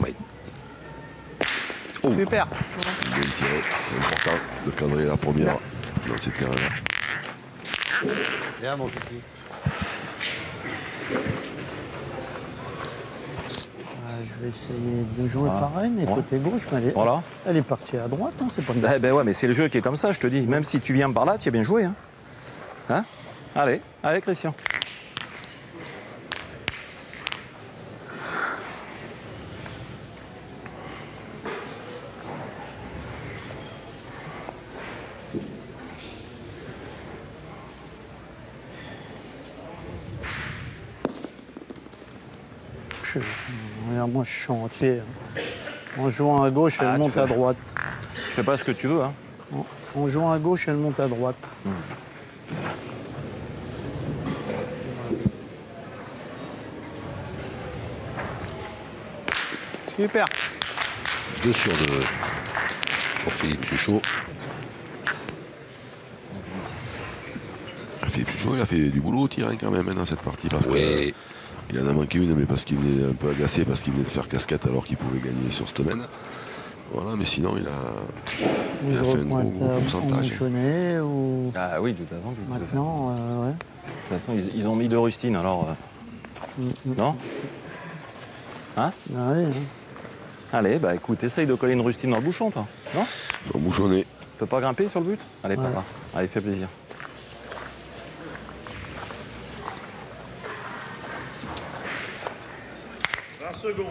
Oui. Super. Bien tiré, c'est important de cadrer la première dans ces terrains-là. Bien, mon petit. Je vais essayer de jouer pareil, mais côté gauche, mais elle est partie à droite, non? C'est pas une... Ben ouais, mais c'est le jeu qui est comme ça, je te dis. Même si tu viens par là, tu as bien joué. Hein, allez, Christian. Regarde, moi je suis entier. En jouant à gauche, elle monte à droite. Je fais pas ce que tu veux. Hein. En jouant à gauche, elle monte à droite. Super. 2 sur 2 pour Philippe Suchot. Philippe Suchot, il a fait du boulot au tir quand même dans cette partie. Parce Oui. il en a manqué une, mais parce qu'il venait un peu agacé, parce qu'il venait de faire casquette alors qu'il pouvait gagner sur cette semaine. Voilà, mais sinon, il a fait un gros pourcentage. Ou... Ah oui, de toute façon. Maintenant, ouais. De toute façon, ils ont mis 2 rustines, alors... Non? Hein? Ah oui, hein. Allez, bah écoute, essaye de coller une rustine dans le bouchon, toi. Non? Faut bouchonner. Tu peux pas grimper sur le but? Allez, papa. Allez, fais plaisir. Secondes.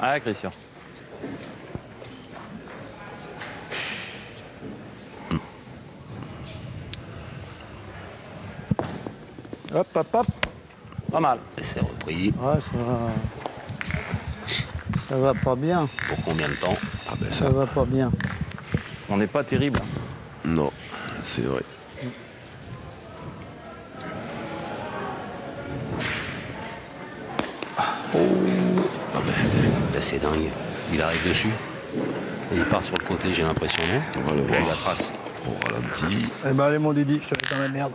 Allez, Christian. Hop, hop, hop. Pas mal. Et c'est repris. Ouais, ça va pas bien. Pour combien de temps? Ah ben Ça va pas bien. On n'est pas terrible. Non, c'est vrai. C'est dingue. Il arrive dessus. Et il part sur le côté, j'ai l'impression, non? On va le voir. La trace. On ralentit. Eh ben allez mon Didi, je te mets dans la merde.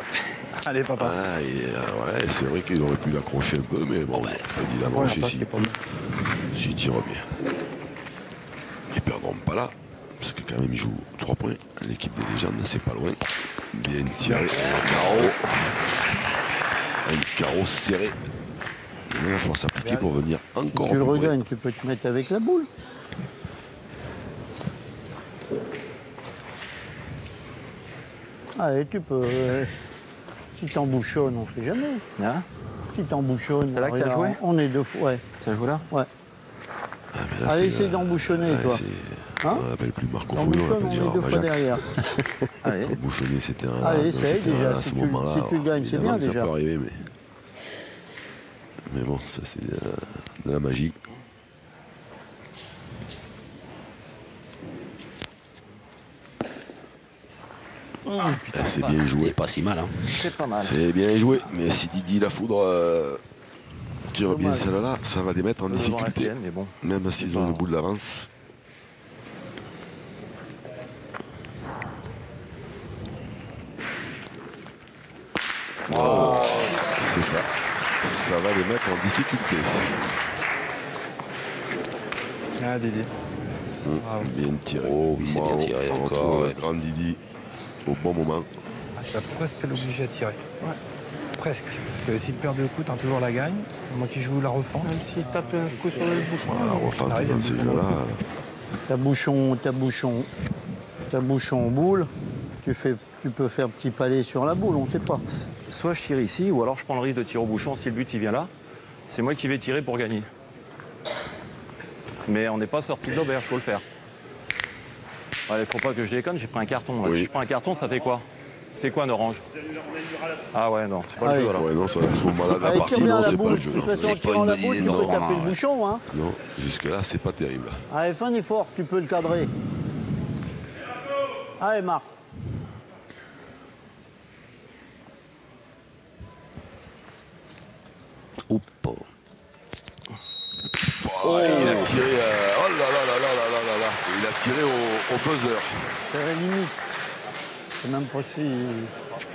Allez papa. Ah, ouais, c'est vrai qu'il aurait pu l'accrocher un peu, mais bon, il a branché ici. S'il tire bien. Ils perdront pas là, parce que quand même ils jouent 3 points. L'équipe des légendes, c'est pas loin. Bien tiré. Un carreau serré. Il va falloir s'appliquer pour venir encore. Si tu le regagnes, tu peux te mettre avec la boule. Allez, tu peux. Si t'embouchonnes, on sait jamais. Hein? Si t'embouchonnes. C'est là que t'as joué? On est 2 fois, ouais. Ça joue là? Ouais. Ah, là, allez, essaye d'embouchonner, toi. Hein? On l'appelle plus Marco Foyot, on l'appelle Gérard 2 fois derrière. Allez. Embouchonner, c'était un. Allez, essaye déjà. Si tu gagnes, c'est bien déjà. Ça peut arriver, mais bon, ça c'est de la magie. C'est bien joué. Pas si mal. Hein. C'est pas mal. C'est bien joué. Mais si Didi la foudre tire bien celle-là, ça va les mettre en difficulté. Sienne, mais bon, même s'ils ont le bout de l'avance. Oh, c'est ça. Ça va les mettre en difficulté. Ah Didi. Bien tiré. Oh, oui, c'est bien tiré encore. Ouais. Grand Didi au bon moment. Ah, je vais presque l'obliger à tirer. Ouais. Presque. Parce que s'il perd 2 coups, t'as toujours la gagne. Moi qui joue la refend. Même s'il tape un coup sur le bouchon. Voilà, la refend dans ces jeux-là. Ta bouchon boule, tu peux faire petit palais sur la boule, on ne sait pas. Soit je tire ici, ou alors je prends le risque de tirer au bouchon si le but il vient là. C'est moi qui vais tirer pour gagner. Mais on n'est pas sorti de l'auberge, il faut le faire. Il ne faut pas que je déconne, j'ai pris un carton. Oui. Si je prends un carton, ça fait quoi? C'est quoi un orange? Ah ouais, non, c'est pas le jeu alors. Ouais, non, ça, à ce moment-là de la Allez, partie, tire bien non, la c'est pas boule. le De jeu. toute Non, façon, en C'est pas tirant une la bonne boule, idée tu de peux non, taper le ouais. bouchon. Hein. non, jusque-là, c'est pas terrible. Allez, fais un effort, tu peux le cadrer. Allez, Marc. Oups. Oh, il a tiré. Oh là là là là là là là là. Il a tiré au buzzer. C'est la limite. C'est même pas si...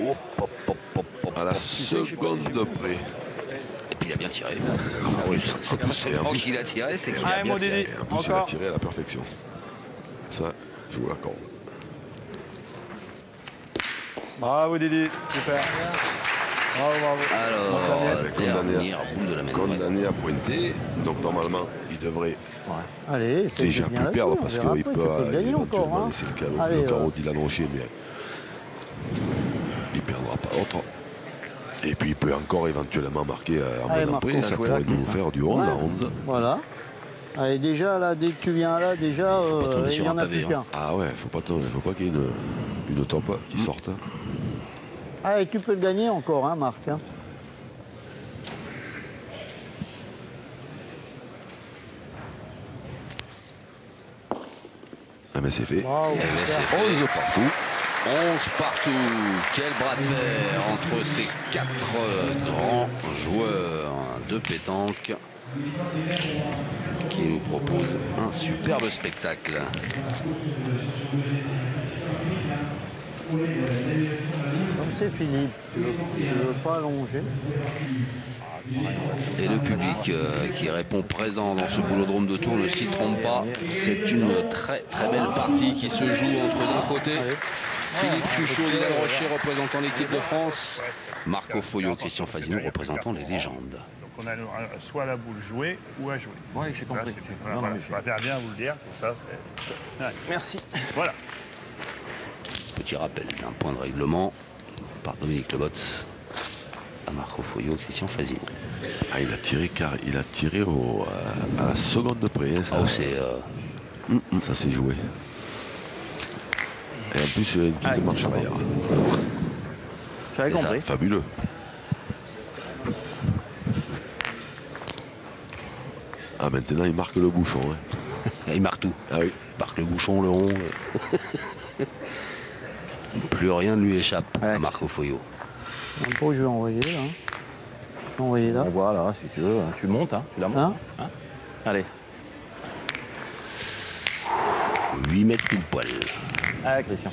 Hop, hop, hop, hop, hop. À la seconde près. Et puis il a bien tiré. En plus, c'est pas seulement qu'il a tiré, c'est qu'il a Allez, bien mon tiré. Dédé. Et en plus, il a tiré à la perfection. Ça, je vous l'accorde. Bravo Dédé, super. Bravo, bravo. Alors, Condamné dernière boule de la main. Condamné à pointer. Donc, normalement, il devrait Allez, c'est déjà bien plus la perdre jouer, on parce verra qu'il après, peut tu peux gagner encore. éventuellement Hein. laisser Allez, le carreau d'Ilan Rocher, mais il ne perdra pas l'autre. Et puis, il peut encore éventuellement marquer en Allez, main Marco, après. Ça jouer pourrait là, nous comme ça. faire du 11 à 11. Voilà. Allez, déjà, là, dès que tu viens là, déjà, pas tomber il sur n'y un en a pavé, plus qu'un. Ah ouais, faut pas qu'il y ait une top qui sorte. Allez, tu peux le gagner encore, hein, Marc. Hein. Ah mais c'est fait. Bravo. Eh ben, c'est fait. 11 partout. 11 partout. Quel bras de fer entre ces quatre grands joueurs de pétanque qui nous proposent un superbe spectacle. Comme c'est Philippe, tu veux pas allonger. Et le public qui répond présent dans ce boulodrome de Tours ne s'y trompe pas. C'est une très très belle partie qui se joue entre d'un côté Philippe Chuchot, Dylan Rocher représentant l'équipe de France, Marco Foyot, Christian Fazino représentant les légendes. Donc on a soit la boule jouée ou à jouer. Oui, j'ai compris. Là, voilà, je préfère bien vous le dire, pour ça. Ouais. Merci. Voilà. Petit rappel d'un point de règlement par Dominique Lebotz à Marco Foyot, Christian Fazino. Ah, il a tiré à la seconde près. Hein, ça, Oh, c'est ça s'est joué. Et en plus, il y a une petite marche arrière. J'avais C'est ça. compris. Fabuleux. Ah, maintenant, il marque le bouchon. Hein. il marque tout. Ah oui. Il marque le bouchon, le rond. Plus rien ne lui échappe à Marco Foyot. Un peu, je vais envoyer là. Je vais envoyer là. Voilà, si tu veux, tu montes, hein, tu la montes. Hein Allez. 8 mètres pile poil. Allez, Christian.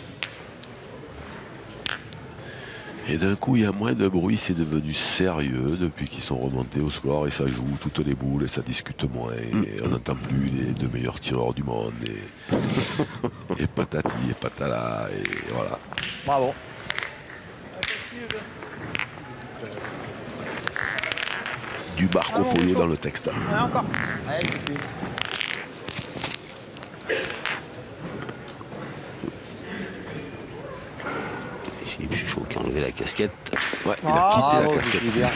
Et d'un coup, il y a moins de bruit, c'est devenu sérieux depuis qu'ils sont remontés au score et ça joue toutes les boules et ça discute moins. Et on n'entend plus les deux meilleurs tireurs du monde. Et patati et patala. Et voilà. Bravo. Du Marco Foyot dans le texte. Allez, encore. Allez, Fifi. Philippe Chuchot qui a enlevé la casquette. Ouais, il a quitté la bravo, casquette. Fifi, bien.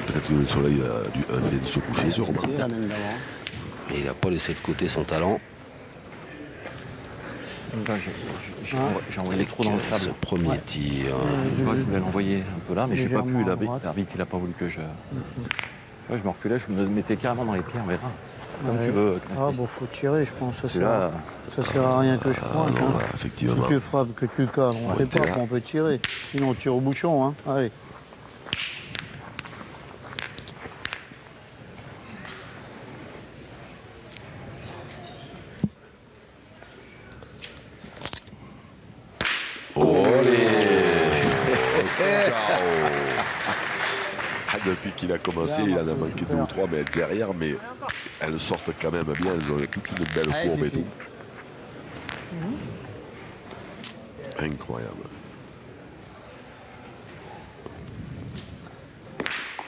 Peut-être que le soleil vient de se coucher sûrement. C'est la même d'avant. Mais il n'a pas laissé de côté son talent. J'ai envoyé trop dans le Ce sable. premier tir. Je voulais l'envoyer un peu là, mais j'ai pas pu. Légèrement à droite. L'arbitre, il a pas voulu que je. Ouais, je me reculais, je me mettais carrément dans les pierres, mais là, comme tu veux. Ah bon, faut tirer, je pense. Ça Celui-là, sert à rien que je pointe. Non, Hein. là, effectivement. Si tu frappes, que tu cales, on ne t'es sait là. pas qu'on peut tirer. Sinon, on tire au bouchon. Hein. Allez. Ah, depuis qu'il a commencé, il en a manqué 2 ou 3, mais derrière, mais elles sortent quand même bien. Elles ont toute une belle Allez, courbe et Fifi. tout. Incroyable.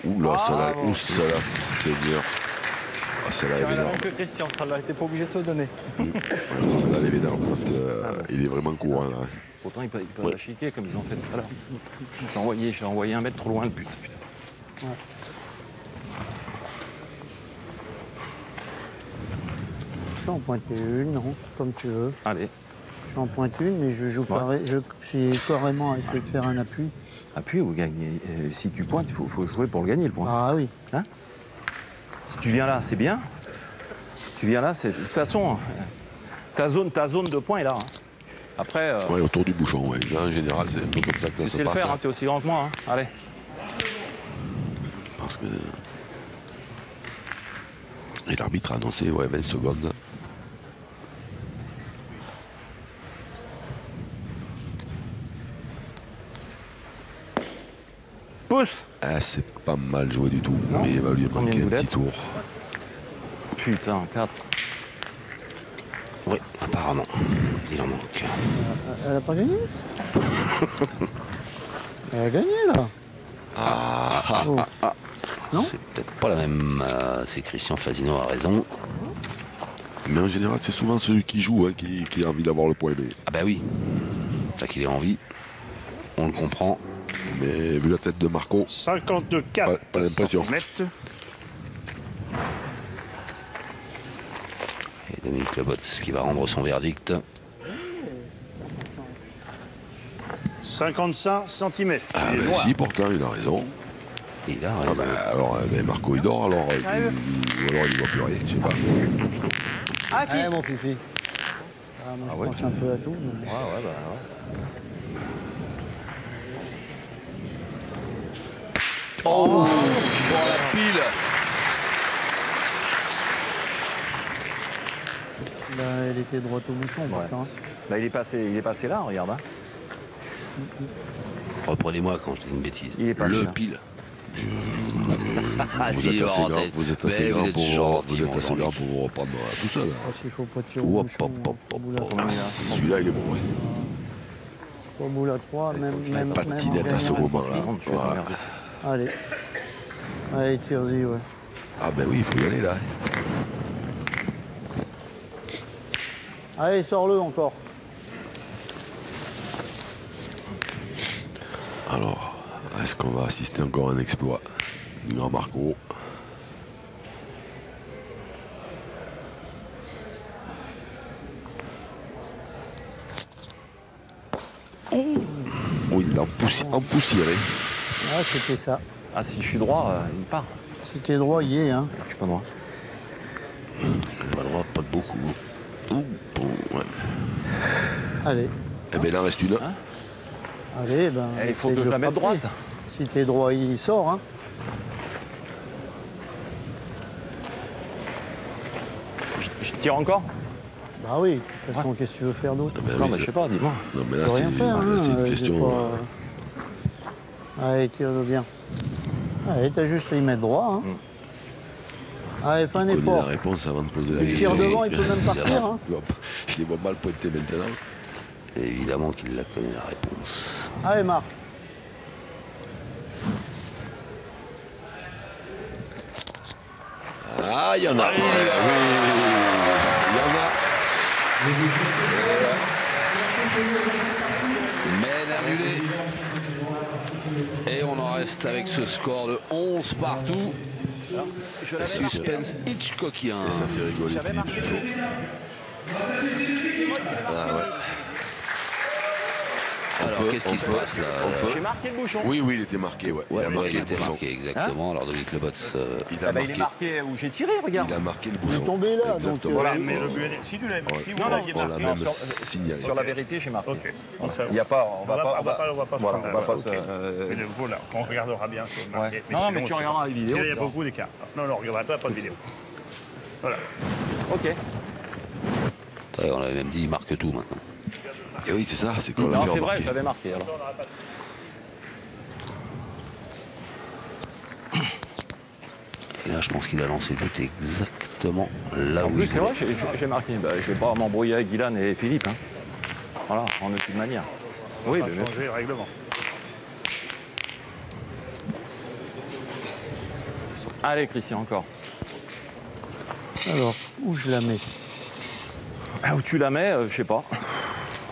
Ouh là, celle-là, Seigneur. Ah, celle-là, elle est énorme. que Christian, ça l'a été pas obligé de te donner. Celle-là, elle est énorme parce qu'il est vraiment courant là. pourtant, ils peuvent la chiquer comme ils ont fait tout à l'heure. J'ai envoyé 1 mètre trop loin le but. Putain. Je vais en pointer une, non, comme tu veux. Allez. J'en pointe une, mais je joue c'est carrément à essayer de faire un appui. Appui ou gagner. Si tu pointes, il faut jouer pour le gagner, le point. Ah oui. Hein? Si tu viens là, c'est bien. Si tu viens là, c'est... De toute façon, ta zone de points est là. Hein. Après... Ouais, autour du bouchon, ouais. En général, c'est un peu comme ça que ça se passe. Tu sais le faire, hein, t'es aussi grand que moi. Hein. Allez. Parce que... Et l'arbitre a annoncé 20 secondes. Pousse. Ah, c'est pas mal joué du tout. Non. Mais il va lui manquer un petit tour. Putain, 4. Oui, apparemment. Il en manque. Elle a pas gagné. Elle a gagné, là. Non, c'est peut-être pas la même. C'est Christian Fasino a raison. Mais en général, c'est souvent celui qui joue hein, qui a envie d'avoir le point. Mais... Ah bah oui. C'est qu'il a envie. On le comprend. Mais vu la tête de Marco, 52,4 pas l'impression. Et Dominique Lebots qui va rendre son verdict. 55 cm. Ah ben si, pourtant, il a raison. Il a raison. Ah ben, alors, Marco, il dort, alors, ou alors il ne voit plus rien, je sais pas. Ah, mon fifi. Ah, moi, je pense un peu à tout. Mais... Ouais. Oh, la pile. Là, elle était droite au bouchon, pourtant. Là, il est passé là, regarde. Hein. Reprenez-moi quand je dis une bêtise. Il est passé le là. pile. Vous êtes assez grand pour vous reprendre tout seul. S'il faut pas tirer au bouchon. Celui-là, il est bon, ouais. Au bout à 3, même pas de tinette à ce moment-là. Voilà. Allez, tire-y, ouais. Ah ben oui, il faut y aller là. Allez, sors-le encore. Alors, est-ce qu'on va assister encore à un exploit du grand Marco? Oui, il l'a empoussiéré. Ah, c'était ça. Ah, si je suis droit, il part. Si t'es droit, il y est, hein. Je suis pas droit. Pas droit, pas de beaucoup. Bon, ouais. Allez. Eh bien, il en reste une. Hein? Allez, ben. Il faut que je la mette droite. Si t'es droit, il sort, hein. Je tire encore? Bah oui, de toute façon, qu'est-ce que tu veux faire d'autre? Ben non, oui, mais je sais pas, dis-moi. Non, mais là, Tu peux rien faire, hein, c'est une question. Allez, tire-le bien. Allez, t'as juste à y mettre droit, hein. Allez, fais un Il connaît effort. la réponse avant de poser la Il question. tire devant, il peut même partir, hein. Je les vois mal pointer maintenant. Évidemment qu'il la connaît la réponse. Allez, Marc. Ah, il y en a. Oui, il y en a. Mène annulé. Et on en reste avec ce score de 11 partout. Suspense Hitchcockien. Et ça fait rigoler Philippe Suchot. Ah ouais. Alors, qu'est-ce qui se passe là? J'ai marqué le bouchon. Oui, il était marqué, ouais. Ouais, il a marqué il le était bouchon. marqué, exactement. Alors, Dominique Lebots. Il a Il est marqué où j'ai tiré, regarde. Il a marqué le bouchon. tombé là, donc, exactement. voilà. Mais le but, si vous l'aviez On marqué, l'a même signalé. Sur la vérité, j'ai marqué. Ok. Donc ça, Il y a pas, on va pas se voilà, prendre on va pas ok. Mais le voilà, on regardera bien sur le marqué. Ouais. Non, mais tu regarderas les vidéos. Il y a beaucoup d'écart. Non, on regardera pas de vidéo. Voilà. Ok. On avait même dit il marque tout maintenant. Et oui, c'est ça, c'est qu'on l'a Non, fait c'est vrai, remarquer. je l'avais marqué alors. Et là, je pense qu'il a lancé le but exactement là En où plus, il c'est voulait. vrai, j'ai marqué. Bah, je vais pas m'embrouiller avec Guylaine et Philippe. Hein. Voilà, en aucune manière. Oui, On mais va changer le règlement. allez, Christian, encore. Alors, où je la mets? Ah, où tu la mets, je sais pas.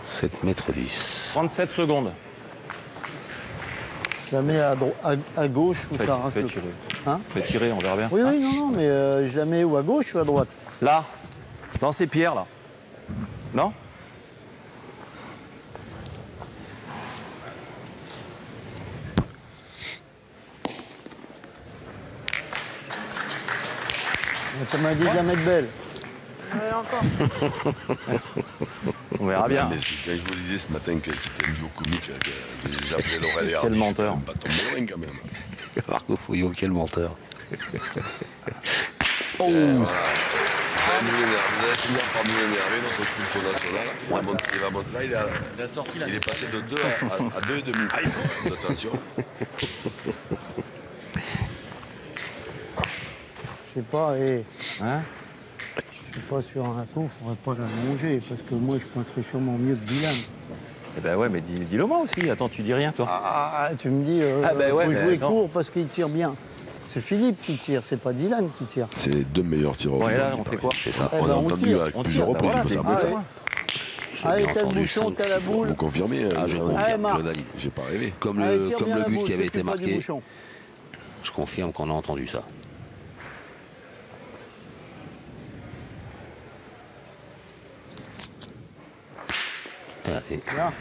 7 mètres 10. 37 secondes. Je la mets à gauche ou ça rate Fais le- tirer. Hein? Fais tirer, on verra bien. Oui, non, mais je la mets où, à gauche ou à droite? Là, dans ces pierres, là. Non? Ça m'a dit de la mettre belle. On verra bien. Mais quand je vous disais ce matin que c'était un duo comique, que j'ai appelé Laurel et Hardy, Quel menteur. je suis pas tombé loin quand même. Marco Fouillot, quel menteur. Vous allez finir par nous énerver, notre culture nationale. Il va monter là, il est passé de 2 à 2,5 de tension. Je sais pas, Hein? je suis pas sur un coup, il faudrait pas l'allonger, parce que moi, je pointerais sûrement mieux que Dylan. Eh ben ouais, mais dis-le moi aussi. Attends, tu dis rien, toi. Ah, tu me dis, Ah, ben ouais, faut mais jouer attends. court parce qu'il tire bien. C'est Philippe qui tire, c'est pas Dylan qui tire. C'est les 2 meilleurs tireurs. Bon, et du là, monde, on fait il quoi? paraît. C'est ça. Eh On ben, a on entendu tire, avec on plusieurs tire, reprises bah que ça voilà, peut c'est faire. Allez, bien t'as le entendu bouchon, 5, t'as la 6 fois. boule. Vous confirmez Ah, je Allez, confirme, Marc. je valide. J'ai pas rêvé. Comme Allez, le, tire comme bien le la but boule, qui avait été t'occupe pas du marqué, bouchon. je confirme qu'on a entendu ça. Allez. Là.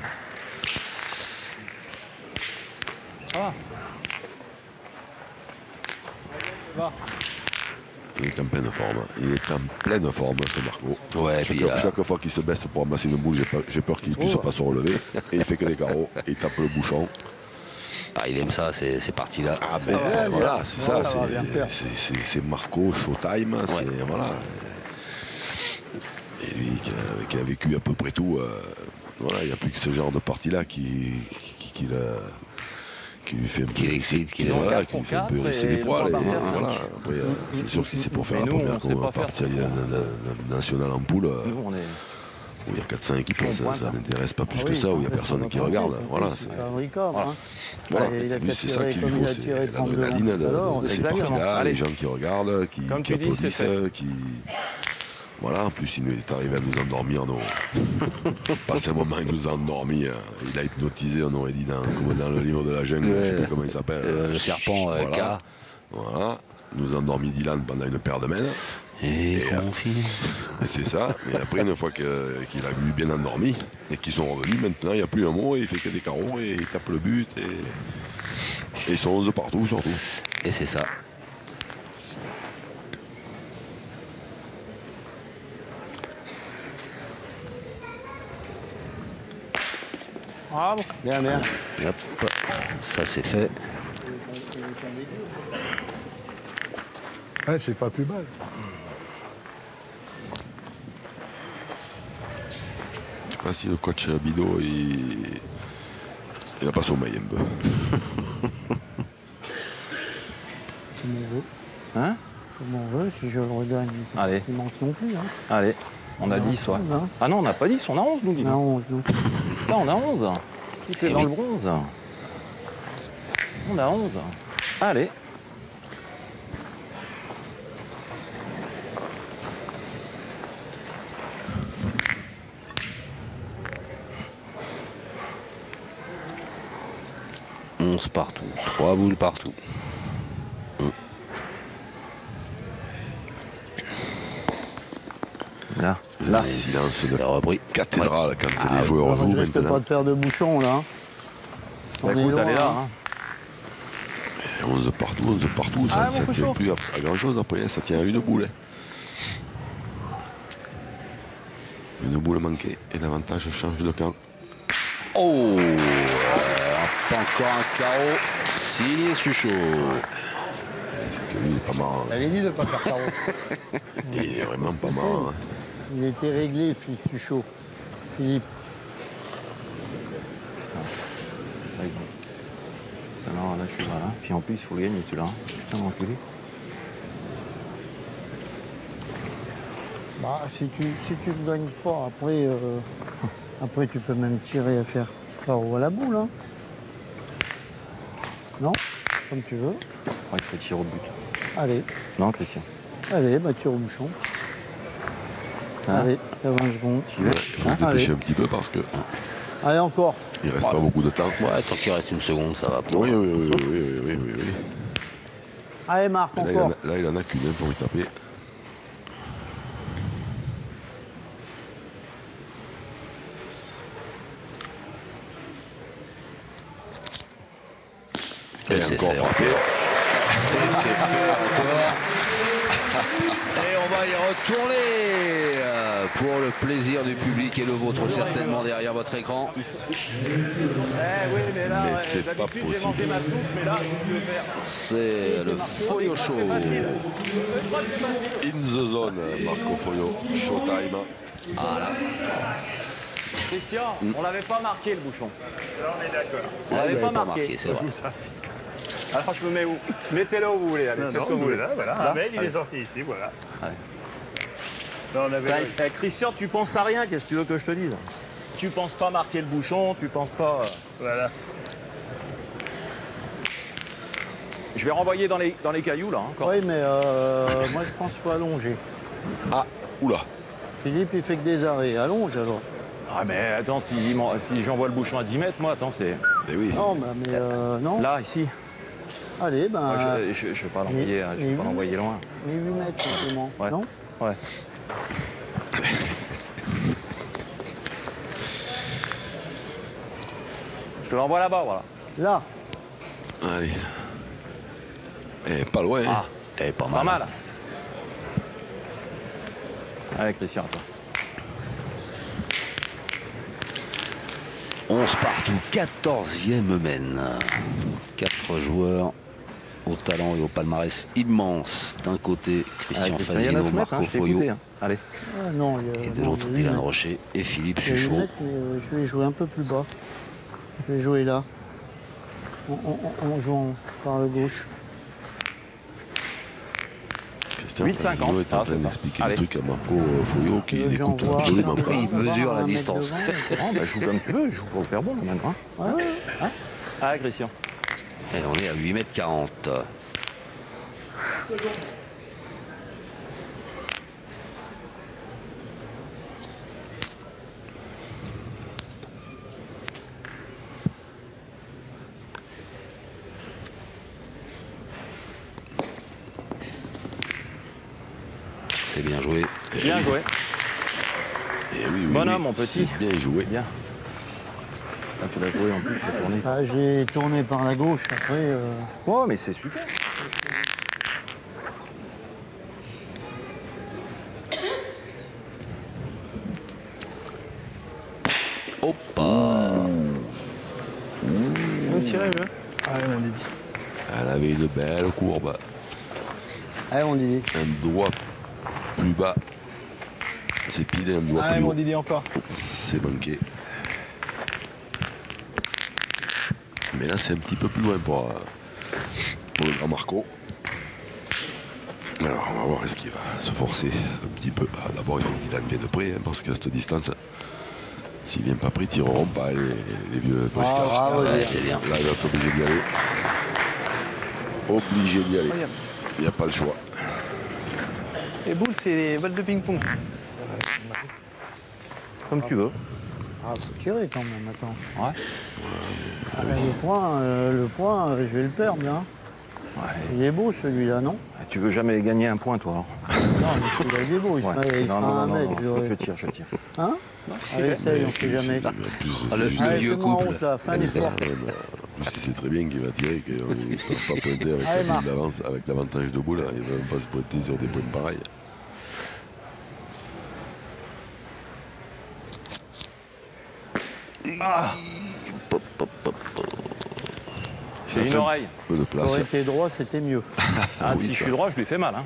Il est en pleine forme. Il est en pleine forme, ce Marco. Ouais, Chaque, puis, chaque fois qu'il se baisse pour ramasser une boule, j'ai peur qu'il ne puisse pas se relever. Et il fait que des carreaux. Et il tape le bouchon. ah, il aime ça, ces parties-là. Ah ben voilà, c'est ça. ça va bien faire. C'est Marco, Showtime. C'est, voilà. Et lui qui a vécu à peu près tout, voilà, il n'y a plus que ce genre de partie-là qui lui fait un peu, Qui l'excite, qui voilà, quatre qui lui pour fait un peu quatre risser et les le poils. point Et par terre, voilà. cinq. Après, c'est sûr que si c'est pour faire Mais la nous, première on sait pas faire partie ça. nationale en poule, Nous, on est. où il y a 400 équipes, On ça pointe, hein. n'intéresse pas plus Ah que oui, ça, où il n'y a ça personne va qui pas regarde. vite. Voilà, C'est un record. Voilà. Hein. voilà. Il a Lui, qu'à c'est ça tirer qu'il comme lui il faut, a tiré c'est 32 l'adrénaline tout à l'heure. de ces Exactement. parties-là, Allez. les gens qui regardent, qui Comme tu dis, c'est applaudissent, qui... Voilà, en plus, il est arrivé à nous endormir. Passé un moment, il nous a endormis. Il a hypnotisé, on aurait dit, comme dans le livre de la jungle, je ne sais plus comment il s'appelle. Le serpent voilà. K. Voilà. Il nous a endormi Dylan pendant une paire de mètres. Et Et, confie. Et c'est ça. Et après, une fois qu'il a eu bien endormi et qu'ils sont revenus, maintenant, il n'y a plus un mot. Et il fait que des carreaux et il tape le but. Et ils sont 11 partout, surtout. Et c'est ça. Bravo. Bien, bien. Et hop, ça c'est fait. Ouais, c'est pas plus mal. Je sais pas si le coach Bido, il n'a pas sommeil un peu. Comme on veut. Hein? Comme on veut, si je le regagne. Allez. Il manque non plus. Hein. Allez. On a 10, ouais. Hein. Ah non, on n'a pas 10, on a 11, nous, dis. On a 11, nous. Là, on a 11. Tout est Eh dans oui. le bronze. On a 11. Allez. Partout, 3 boules partout. Là. Le silence de C'est repris. cathédrale quand les On joueurs jouent risque maintenant. pas de faire de bouchon, là. Bah, On est écoute, loin, allez là. hein. Hein. 11 partout, ça ne tient plus à grand chose après, ça tient à une boule. Une boule manquée et l'avantage change de camp. Oh, encore un carreau signé Suchot. C'est que lui, il est pas marrant. T'avais dit de ne pas faire carreau. Il est vraiment pas marrant. Il était réglé, Philippe Suchot. Philippe. Alors là, je suis là. Puis en plus, il faut le gagner celui-là. Putain, l'enculé. Bah, si tu ne gagnes pas, après, après, tu peux même tirer à faire carreau à la boule. Hein. Non? Comme tu veux. Ouais, il faut tirer au but. Allez, Non, Christian. allez, bah, tire au bouchon. Hein? Allez, t'as 20 secondes. Il faut se dépêcher un petit peu parce qu'il Allez, encore. ne reste pas beaucoup de temps. Ouais, tant qu'il reste une seconde, ça va. Oui. Allez, Marc, Là, encore. il en a qu'une pour y taper. Et c'est encore fait frappé. Et c'est fait encore. Et on va y retourner pour le plaisir du public et le vôtre certainement derrière votre écran. Eh oui, mais là, Mais c'est pas d'habitude j'ai possible. mangé ma soupe, mais là, je peux faire. C'est le Foyo Show. C'est facile. Je crois que c'est facile. In the zone, Marco Foyo. Showtime. Voilà. Christian, on l'avait pas marqué le bouchon. Là, on est d'accord. On Ah, l'avait vous pas l'avez marqué. c'est vrai. Alors je me mets où? Mettez-le où vous voulez. Allez, Non, faites non, comme vous voulez. là, voilà. Là Un mail, il Allez. est sorti ici, voilà. Allez. Là, on avait... Eh, Christian, tu penses à rien, qu'est-ce que tu veux que je te dise? Tu penses pas marquer le bouchon, tu penses pas. Voilà. Je vais renvoyer dans les cailloux là encore. Oui, mais moi je pense qu'il faut allonger. Ah, oula. Philippe, il fait que des arrêts. Allonge alors. Ah mais attends, si j'envoie le bouchon à 10 mètres, moi attends c'est. Eh oui. Non, mais non. Là, ici. Allez, ben. Moi, je vais pas l'envoyer, je vais pas l'envoyer loin. Mais 8 mètres simplement. Ouais. Non. Ouais. Je te l'envoie là-bas, voilà. Là. Allez. Eh, pas loin. Hein. Ah, Et pas pas mal. mal. Allez Christian, toi. 11 partout, 14e mène. 4 joueurs au talent et au palmarès immense. D'un côté, Christian Allez, Christian, il y a Fasino, 9 mètres, Marco je t'ai Foyo. écouté, hein. Allez. Ah, non, il y a. Et de non, l'autre, il y a Dylan 8 Rocher et Philippe mètres. Il y a 8 Suchot. mètres, mais je vais jouer un peu plus bas. Je vais jouer là. On joue par le gauche. Christian 8,50. Fasino est en Ah, train c'est ça. d'expliquer Allez. le truc à Marco Foyo qui n'écoute J'envoie. absolument pas. Il mesure la Un mètre distance. devant, Oh, bah, joue comme tu veux, joue pour le faire bon là maintenant. Ouais, ouais. Allez Christian. Et on est à 8,40 m. C'est bien joué. Bien joué. Eh oui, oui, Bonhomme, oui, mon petit. c'est bien joué. Bien. Là, tu l'as joué en plus, tu l'as tourné. Ah, je l'ai tourné par la gauche. Après, Oh, mais c'est super. On tirait, là. Ah, mon Didi. Elle avait une belle courbe. allez, on dit. Un doigt plus bas. C'est pile un doigt Ah, plus mon haut. Didi encore. C'est manqué. Mais là, c'est un petit peu plus loin pour le grand Marco. Alors, on va voir est-ce qu'il va se forcer un petit peu. Ah, d'abord, il faut qu'il en vienne de près, hein, parce qu'à cette distance, s'il ne vient pas près, ils tireront pas les vieux briscards. bravo, Ouais, c'est bien. Là, il va être obligé d'y aller. Obligé d'y aller. Il n'y a pas le choix. Les boules, c'est les balles de ping-pong. Comme tu veux. Ah, faut tirer quand même, attends. Ouais. Ah, le point, je vais le perdre, hein. Ouais. Il est beau celui-là, non? Tu veux jamais gagner un point, toi. Non, mais celui-là, il est beau, il Ouais. fera, il fera un mètre. Je tire, je tire. Hein? Allez, essaye, on sait jamais. En plus, c'est le juste- Allez, vieux fais-moi couple. honte, là, fin d'histoire. Ouais, bah, en plus, il sait très bien qu'il va tirer, qu'il ne peut pas pointer avec Allez, la Marc. boule d'avance, avec l'avantage de boule. Il ne va même pas se pointer sur des points pareils. C'est une oreille. Peu de Ça place. aurait été droit, c'était mieux. Ah, oui, si je ça. suis droit, je lui fais mal. Hein.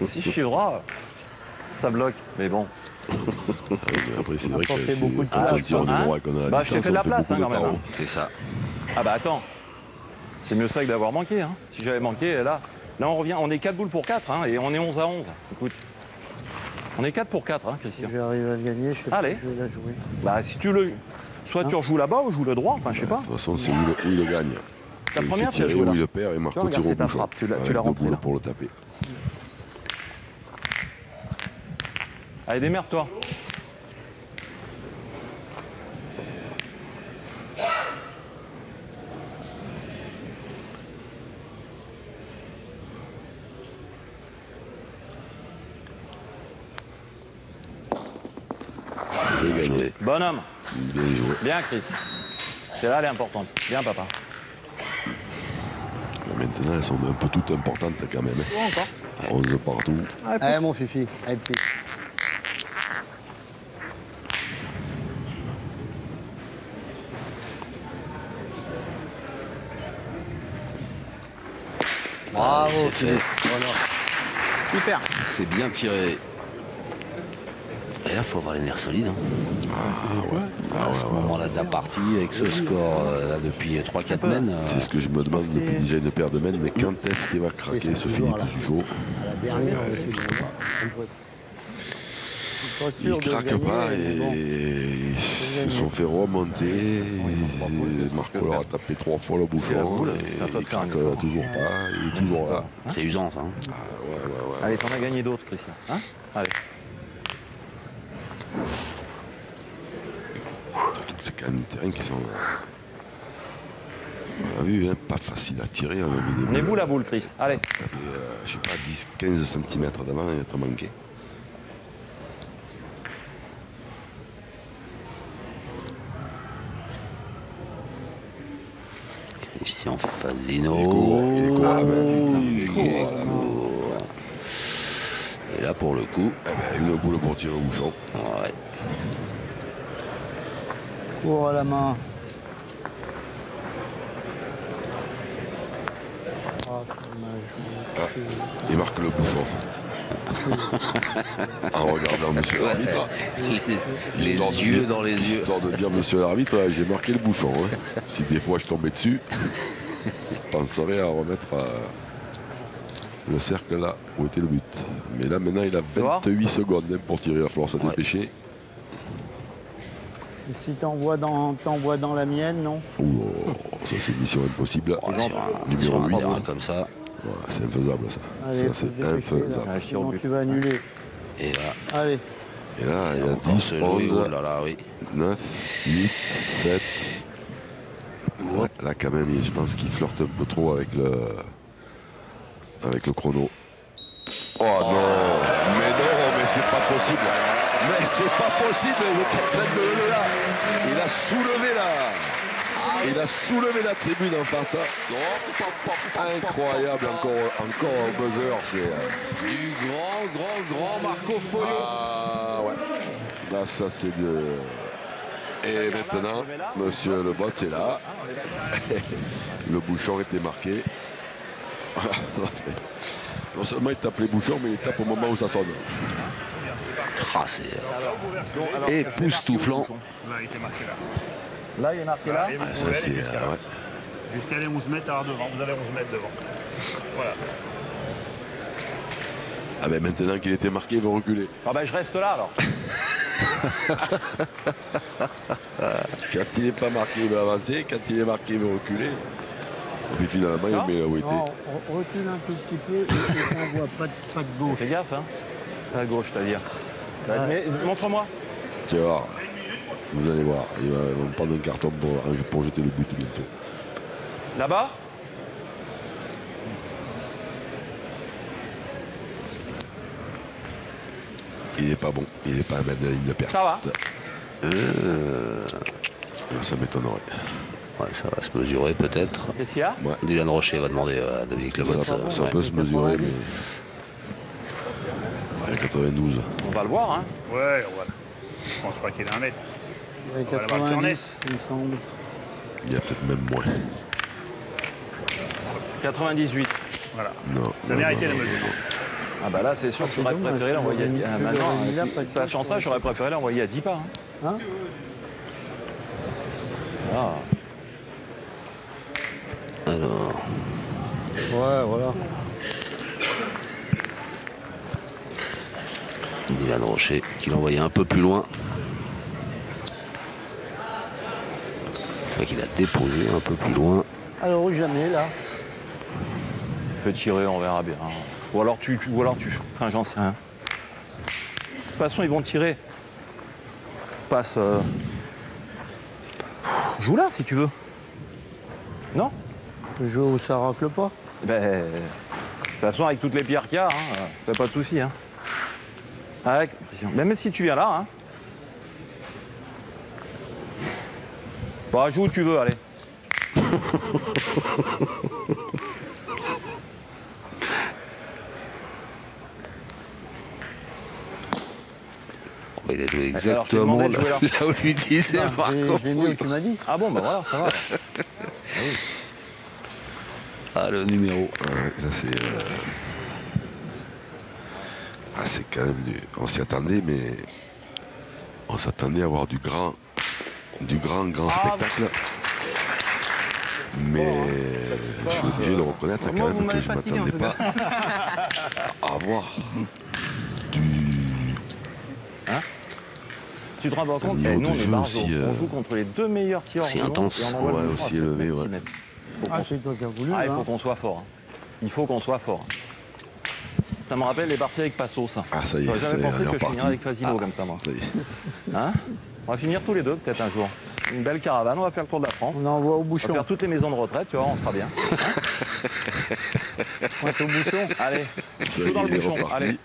Si je suis droit, ça bloque. Mais bon. Mais après, c'est vrai pas que fait c'est beaucoup de quand on place, tire hein. du droit et qu'on a la Bah, je distance, t'ai fait de la on fait place, beaucoup hein, de quand même, carreaux. C'est ça. Ah bah attends. C'est mieux ça que d'avoir manqué. Hein. Si j'avais manqué, là on revient. On est 4 boules pour 4 hein, et on est 11 à 11. Écoute. On est 4 pour 4, hein, Christian. J'arrive à le gagner, je sais pas, Allez. je vais la jouer. Bah si tu le. Soit tu rejoues là-bas ou joue le droit, enfin je sais pas. De toute façon, c'est où il le gagne. La Et il première, fait tu as tirer joué où là. il le perd et Marco regarde, tire au c'est ta bouchon. frappe, tu l'as Avec deux rentrée, boules là. pour le taper. Allez, démerde-toi. C'est gagné. Bonhomme. Bien joué. Bien, Chris. C'est là, elle est importante. Bien, papa. Maintenant, elles sont un peu toutes importantes quand même. Bon, encore. 11 partout. Allez, mon fifi. Allez, petit. Bravo, c'est Philippe. fait. Voilà. Hyper. C'est bien tiré. Et là, il faut avoir les nerfs solides. À ce moment-là de la partie, avec ce score là, depuis 3-4 mènes. C'est ce que je me demande depuis déjà une paire de mènes, mais quand est-ce qu'il va craquer ce Philippe Dujo? À la dernière, on ne Il craque pas et ils se sont fait remonter. Marco leur a tapé 3 fois le bouchon et il craque toujours pas, il est toujours là. C'est usant, ça. Ah, ouais. Allez, t'en as gagné d'autres, Christian. Hein, allez. Surtout que c'est quand même des terrains qui sont... On a vu, hein, pas facile à tirer. On est bout la boule, Chris. Allez. Je sais pas, 10-15 cm d'avant et t'as manqué. Christian Fazino. Il est court à la main. Et là, pour le coup... Une boule pour tirer au bouchon. Ouais. court à la main. Il marque le bouchon. En regardant monsieur l'arbitre. Les yeux dans les yeux. Histoire de dire monsieur l'arbitre, j'ai marqué le bouchon. Hein. Si des fois je tombais dessus, je penserais à remettre le cercle là où était le but. Mais là maintenant il a 28 secondes hein, pour tirer. Il va falloir se dépêcher. Et si t'envoies dans la mienne, non? Ouh, ça c'est mission impossible. Numéro 8 8. comme ça. Voilà, c'est infaisable ça. Allez, Ça c'est infaisable. Sinon tu vas annuler. Et là, Allez. Et là il y a 10, 11, oh là là, oui. 9, 8, 7. Ouais, là quand même je pense qu'il flirte un peu trop avec le chrono. Oh non, mais c'est pas possible. Mais c'est pas possible, le capitaine de l'EA. Il a soulevé il a soulevé la tribune en face. Incroyable, encore un buzzer. C'est Du grand Marco Foglio. ah ouais. Là ça c'est de. Et maintenant, monsieur le bot c'est là. Le bouchon était marqué. Non seulement il tape les bouchons, mais il tape au moment où ça sonne. Tracé. Époustouflant. Là, il était marqué là. Là, il est marqué là. Et vous Ah, ça pouvez c'est. aller jusqu'à là. Ouais. Jusqu'à les 11 mètres à devant. Vous avez 11 mètres devant. Voilà. Ah ben maintenant qu'il était marqué, il va reculer. Ah ben je reste là alors. Quand il n'est pas marqué, il va avancer. Quand il est marqué, il va reculer. Et puis finalement, il met là où il était. Non, on recule un tout petit peu et on voit pas de gauche. Fais gaffe, hein. Pas de gauche, c'est-à-dire. Mais montre-moi. Tu vas voir. Vous allez voir. Il va me prendre un carton pour jeter le but bientôt. Là-bas. Il n'est pas bon. Il n'est pas à mettre de la ligne de perte. Ça va. Ça m'étonnerait. Ouais, ça va se mesurer peut-être. Qu'est-ce qu'il y a? Ouais. Dylan Rocher va demander à Dominique Lebotte. Ça peut se mesurer, mais. Ouais, 92. On va le voir, hein. Ouais, voilà. Je pense pas qu'il ait un mètre. Il y a On va l'avoir tourné. 90, il me semble. Il y a peut-être même moins. 98. Voilà. Non. Ça mérité la mesure. Ah bah là, c'est sûr que j'aurais dommage, préféré l'envoyer il y a à... plus Maintenant, de- il y a pas de sachant ça, j'aurais préféré l'envoyer à 10 pas. Hein. Hein? Ah. Alors, Ouais, voilà. Dylan Rocher qui l'envoyait un peu plus loin. Je crois qu'il a déposé un peu plus loin. Alors, jamais, là. Fais tirer, on verra bien. Ou alors tu... Enfin, j'en sais rien. De toute façon, ils vont tirer. Passe... Joue là, si tu veux. Non? Je où ça racle pas. Ben... De toute façon, avec toutes les pierres qu'il y a, hein, t'as pas de souci. Hein. Avec... Même si tu viens là, hein. Bon, joue où tu veux, allez. Il a joué Alors, je t'ai exactement demandé de jouer là. là où lui disait Non, Marco je l'ai mis où Foyot. tu m'as dit. Ah bon, bah voilà, ça va. Ah, le numéro. Ouais, ça c'est... Ah, c'est quand même du... On s'y attendait, mais... On s'attendait à avoir du grand spectacle. Mais je suis obligé de reconnaître quand même que je ne m'attendais pas à avoir du... Tu te rends pas compte, niveau nous on de est jeu barjots. aussi, On joue contre les 2 meilleurs tireurs C'est du monde intense. et on envoie Ouais, le ballon aussi à 7 élevé, mètres, ouais. 6 mètres. Faut Ah, qu'on- c'est toi qui as voulu. Ah, il hein. faut qu'on soit fort. Hein. Il faut qu'on soit fort. Ça me rappelle les parties avec Passo, ça. Ah, ça y est, J'aurais ça jamais y est, pensé on est que je reparti. finirais avec Fasino comme ça, moi. Ça y est. Hein, on va finir tous les deux, peut-être un jour. Une belle caravane, on va faire le tour de la France. On envoie au On va bouchon. faire toutes les maisons de retraite, tu vois, on sera bien. Pointe au bouchon. Allez, Ça tout dans y le est, bouchon. reparti. Allez.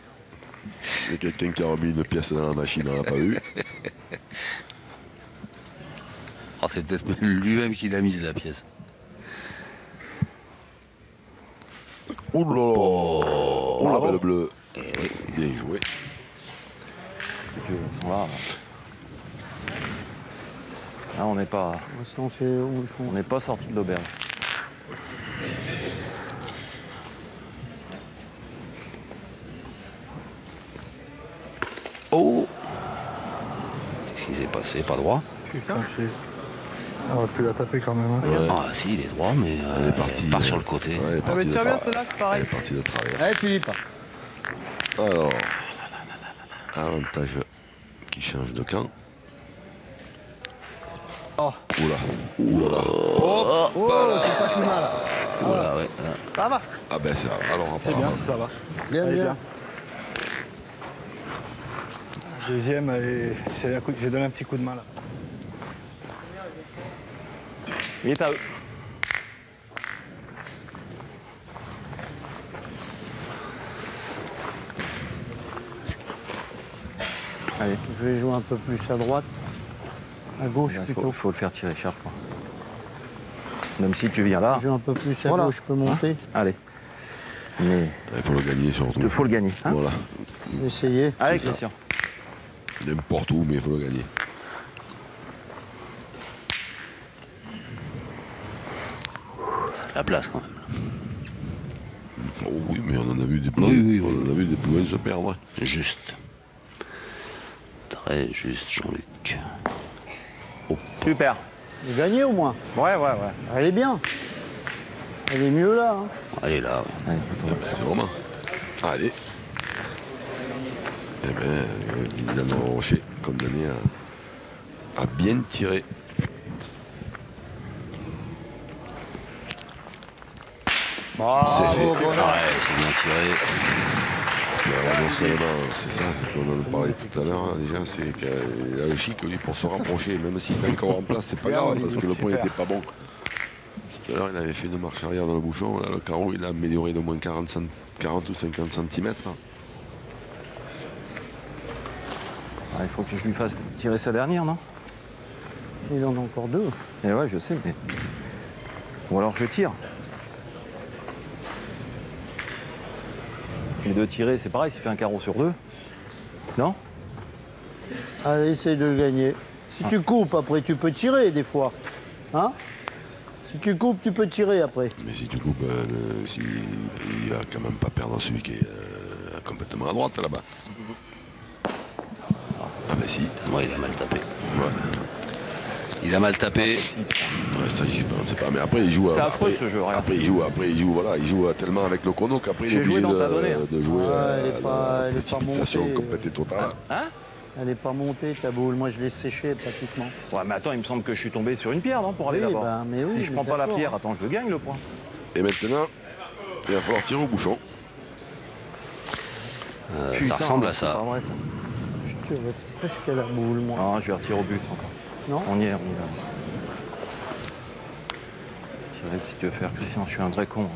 Il y a quelqu'un qui a remis une pièce dans la machine, on l'a pas vu. Oh, c'est peut-être même lui-même qui l'a mise la pièce. Oh là là. Oh la belle bleue. Bien joué. Ils sont là. Là, on n'est pas, Sinon, c'est au bouchon. on n'est pas sorti de l'auberge. Oh, qu'est-ce qui s'est passé? Pas droit? Putain, on aurait pu la taper quand même. Hein. Ah si, il est droit, mais Elle est partie. il part sur le côté. Ouais, elle est Ah, mais partie de tiens bien, travers. celle-là, c'est Elle pareil. est partie de travers. Allez, Philippe. Alors, avantage qui change de camp. Oh. Oula, oula. Oh, c'est pas plus mal. Voilà, ouais. Ça va. Ah ben ça, alors C'est bien, apparemment. ça va. Bien, Elle est bien. Deuxième, j'ai donné un petit coup de main là. Il est à eux. Allez, Je vais jouer un peu plus à droite. À gauche il plutôt. faut le faire tirer, Charles. Quoi. Même si tu viens là. Je joue un peu plus à Voilà. gauche, je peux monter. Allez. Mais Il faut le gagner surtout. il faut le gagner. Hein, Voilà, Essayer. allez, c'est ça. Christian. n'importe où, mais il faut le gagner. La place quand même. Oh oui, mais on en a vu des plus, Oui, oui, oui. on en a vu des plus loin se perdre. hein. Juste. Très juste, Jean-Luc. Super. J'ai gagné au moins. Ouais. Elle est bien. Elle est mieux là. Hein. Allez là, ouais. Allez, Ah ben, c'est vraiment. Allez. Eh bien, Dylan Rocher, condamné à bien tirer. C'est fait. Ouais, c'est bien tiré. Mais non seulement, c'est ça, c'est qu'on en parlait tout à l'heure, hein, déjà, c'est qu'il a le chic, lui, pour se rapprocher, même s'il est encore en place, c'est pas grave, parce que le point n'était pas bon. Tout à l'heure, il avait fait une marche arrière dans le bouchon, là, le carreau, il a amélioré d'au moins 40 ou 50 cm. Ah, il faut que je lui fasse tirer sa dernière, non? Il en a encore deux. Eh ouais, je sais, mais. Ou alors je tire. Les deux tirés, c'est pareil, s'il fait un carreau sur deux. Non? Allez, essaye de le gagner. Si tu coupes, après, tu peux tirer des fois. Hein? Si tu coupes, tu peux tirer après. Mais si tu coupes, il va quand même pas perdre celui qui est complètement à droite là-bas. Ah ben si. Ouais, il a mal tapé. Ouais. Il a mal tapé. Ouais, ça j'y pensais pas. Mais après il joue. C'est après, affreux, ce jeu, regarde. Après il joue, voilà, il joue tellement avec le chrono qu'après il est J'ai joué obligé dans ta donnée, hein. de jouer elle est à pas- la elle est pas précipitation montée. complète et totale. Hein? Elle n'est pas montée, ta boule. Moi, je l'ai séchée pratiquement. Ouais, mais attends, il me semble que je suis tombé sur une pierre, non? Pour aller Oui, là-bas. bah, mais oui, si je mais prends pas la d'accord. pierre, attends, je le gagne le point. Et maintenant, il va falloir tirer au bouchon. Putain, Ça ressemble à c'est pas ça. vrai, ça. Je tirais presque à la boule, moi. Non, je vais retirer au but encore. Non? On y est, on y va. Tirer, qu'est-ce que tu veux faire, Christian? Je suis un vrai con.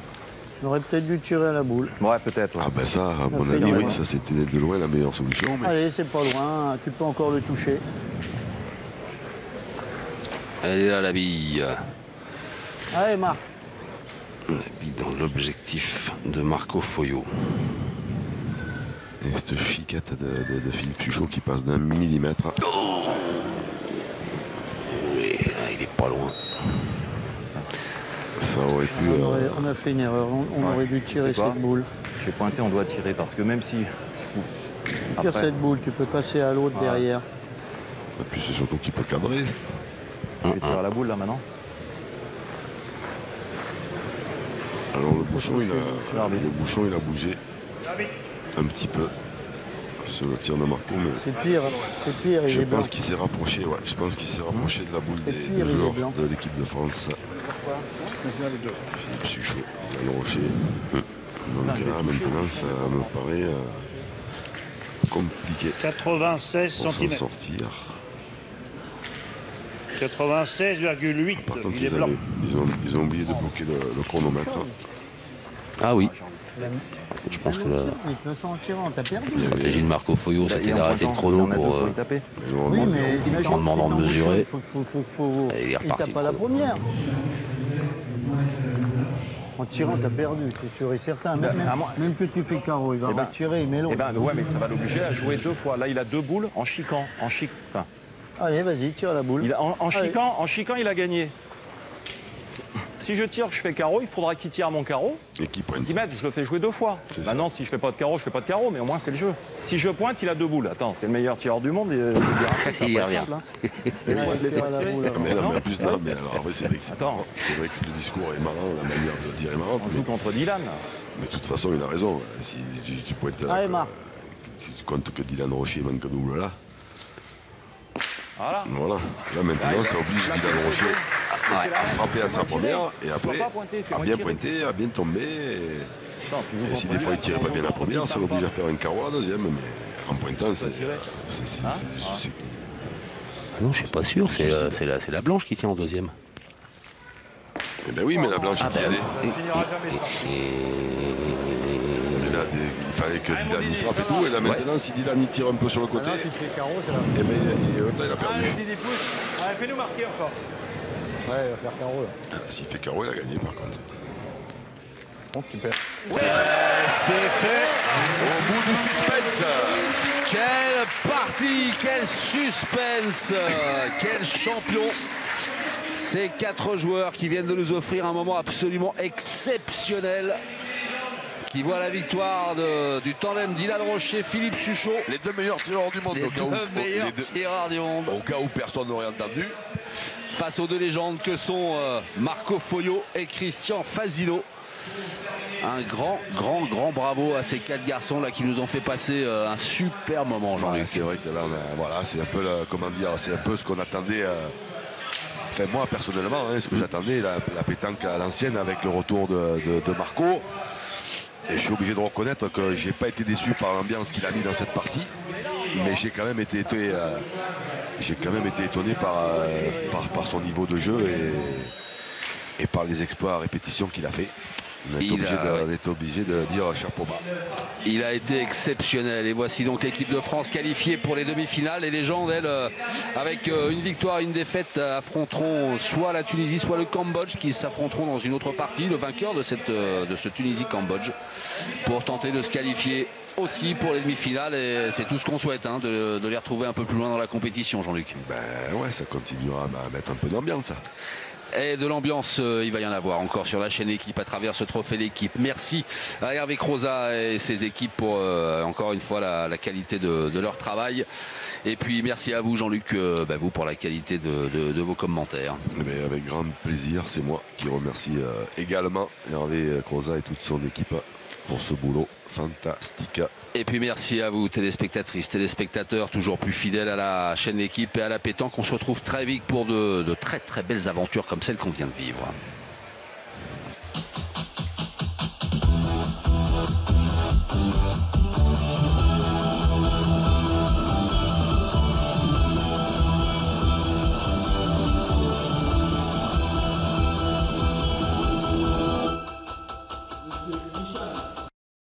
On aurait peut-être dû tirer à la boule. Ouais, peut-être. Ouais. Ah ben ça, à mon fait avis, énormément. oui, ça c'était de loin la meilleure solution. Mais... Allez, c'est pas loin. Tu peux encore le toucher. Elle est là, la bille. Allez, Marc. La bille dans l'objectif de Marco Foyot. Et cette chiquette de Philippe Suchot qui passe d'1 millimètre. Oh oui, là, il est pas loin. Ça aurait pu... On a fait une erreur, on aurait dû tirer cette boule. J'ai pointé, on doit tirer parce que même si... Tu tires cette boule, tu peux passer à l'autre derrière. Et puis c'est surtout qu'il peut cadrer. Je vais tirer à la boule là maintenant. Alors le bouchon il a bougé un petit peu sur le tir de Marco, mais c'est pire, je pense qu'il s'est rapproché, ouais, je pense qu'il s'est rapproché de la boule des joueurs de l'équipe de France. Philippe Suchot, Dylan Rocher. Donc là maintenant ça me paraît compliqué 96 pour s'en cm. sortir. 96,8. Par contre Il est blanc. ils ont oublié de bloquer le chronomètre. Ah oui. Je pense que la Mais de toute façon, en tirant, t'as perdu. stratégie de Marco Foyo, c'était d'arrêter le chrono pour Oui, mais imagine, en demandant de mesurer. Il il est reparti, tape pas la première. En tirant, t'as perdu, c'est sûr et certain. Même que tu fais carreau, il va retirer, mais l'autre. Ouais, mais ça va l'obliger à jouer 2 fois. Là, il a 2 boules en chiquant. Enfin, Allez, vas-y, tire la boule. en chiquant, il a gagné. Si je tire, je fais carreau, il faudra qu'il tire mon carreau. Et qui pointe. 10 mètres, je le fais jouer 2 fois. Maintenant, si je fais pas de carreau, je fais pas de carreau, mais au moins c'est le jeu. Si je pointe, il a 2 boules. Attends, c'est le meilleur tireur du monde. Il revient. Mais non, mais en plus, non, mais alors en vrai, c'est vrai que le discours est marrant, la manière de le dire est marrante. On joue contre Dylan. Mais de toute façon, il a raison. Si tu pointes là, si tu comptes que Dylan Rocher manque un double là. Voilà. Là maintenant, ça oblige Dylan Rocher à frapper à sa première et après à bien pointer, à bien tomber. Et si des fois il ne tirait pas bien la première, ça l'oblige à faire un carreau à la deuxième. Mais en pointant, c'est. Non, je suis pas sûr, c'est la blanche qui tient en deuxième. Eh ben oui, mais la blanche qui allait. Il fallait que Dylan y frappe et tout. Et là maintenant, si Dylan y tire un peu sur le côté, et ben il a perdu. Allez, Didi, pousse. Allez, fais-nous marquer encore. Ouais, il va faire carreau là. S'il fait carreau, il a gagné par contre. Bon, tu perds. C'est fait au bout du suspense. Quelle partie, quel suspense, quel champion. Ces 4 joueurs qui viennent de nous offrir un moment absolument exceptionnel, qui voit la victoire du tandem Dylan Rocher, Philippe Suchot. Les 2 meilleurs tireurs du monde. Les 2 meilleurs tireurs du monde. Au cas où personne n'aurait entendu. Face aux 2 légendes que sont Marco Foyo et Christian Fazino. Un grand bravo à ces 4 garçons là qui nous ont fait passer un super moment, Jean-Luc. C'est vrai que là, voilà, c'est un peu, c'est un peu ce qu'on attendait. Enfin, moi personnellement, ce que j'attendais, la pétanque à l'ancienne avec le retour de Marco. Et je suis obligé de reconnaître que j'ai pas été déçu par l'ambiance qu'il a mis dans cette partie, mais j'ai quand même été étonné par son niveau de jeu et par les exploits à répétition qu'il a fait. On est obligé de dire chapeau bas. Il a été exceptionnel. Et voici donc l'équipe de France qualifiée pour les demi-finales. Les légendes, elles, avec une victoire et une défaite, affronteront soit la Tunisie, soit le Cambodge, qui s'affronteront dans une autre partie. Le vainqueur de ce Tunisie-Cambodge, pour tenter de se qualifier aussi pour les demi-finales. Et c'est tout ce qu'on souhaite, de les retrouver un peu plus loin dans la compétition, Jean-Luc. Ben ouais, ça continuera à mettre un peu d'ambiance. Et de l'ambiance, il va y en avoir encore sur la chaîne Équipe à travers ce trophée d'équipe. Merci à Hervé Croza et ses équipes pour encore une fois la qualité de leur travail. Et puis merci à vous, Jean-Luc, vous pour la qualité de vos commentaires. Mais avec grand plaisir, c'est moi qui remercie également Hervé Croza et toute son équipe pour ce boulot fantastique. Et puis merci à vous, téléspectatrices, téléspectateurs, toujours plus fidèles à la chaîne L'équipe et à la pétanque. On se retrouve très vite pour de très belles aventures comme celles qu'on vient de vivre.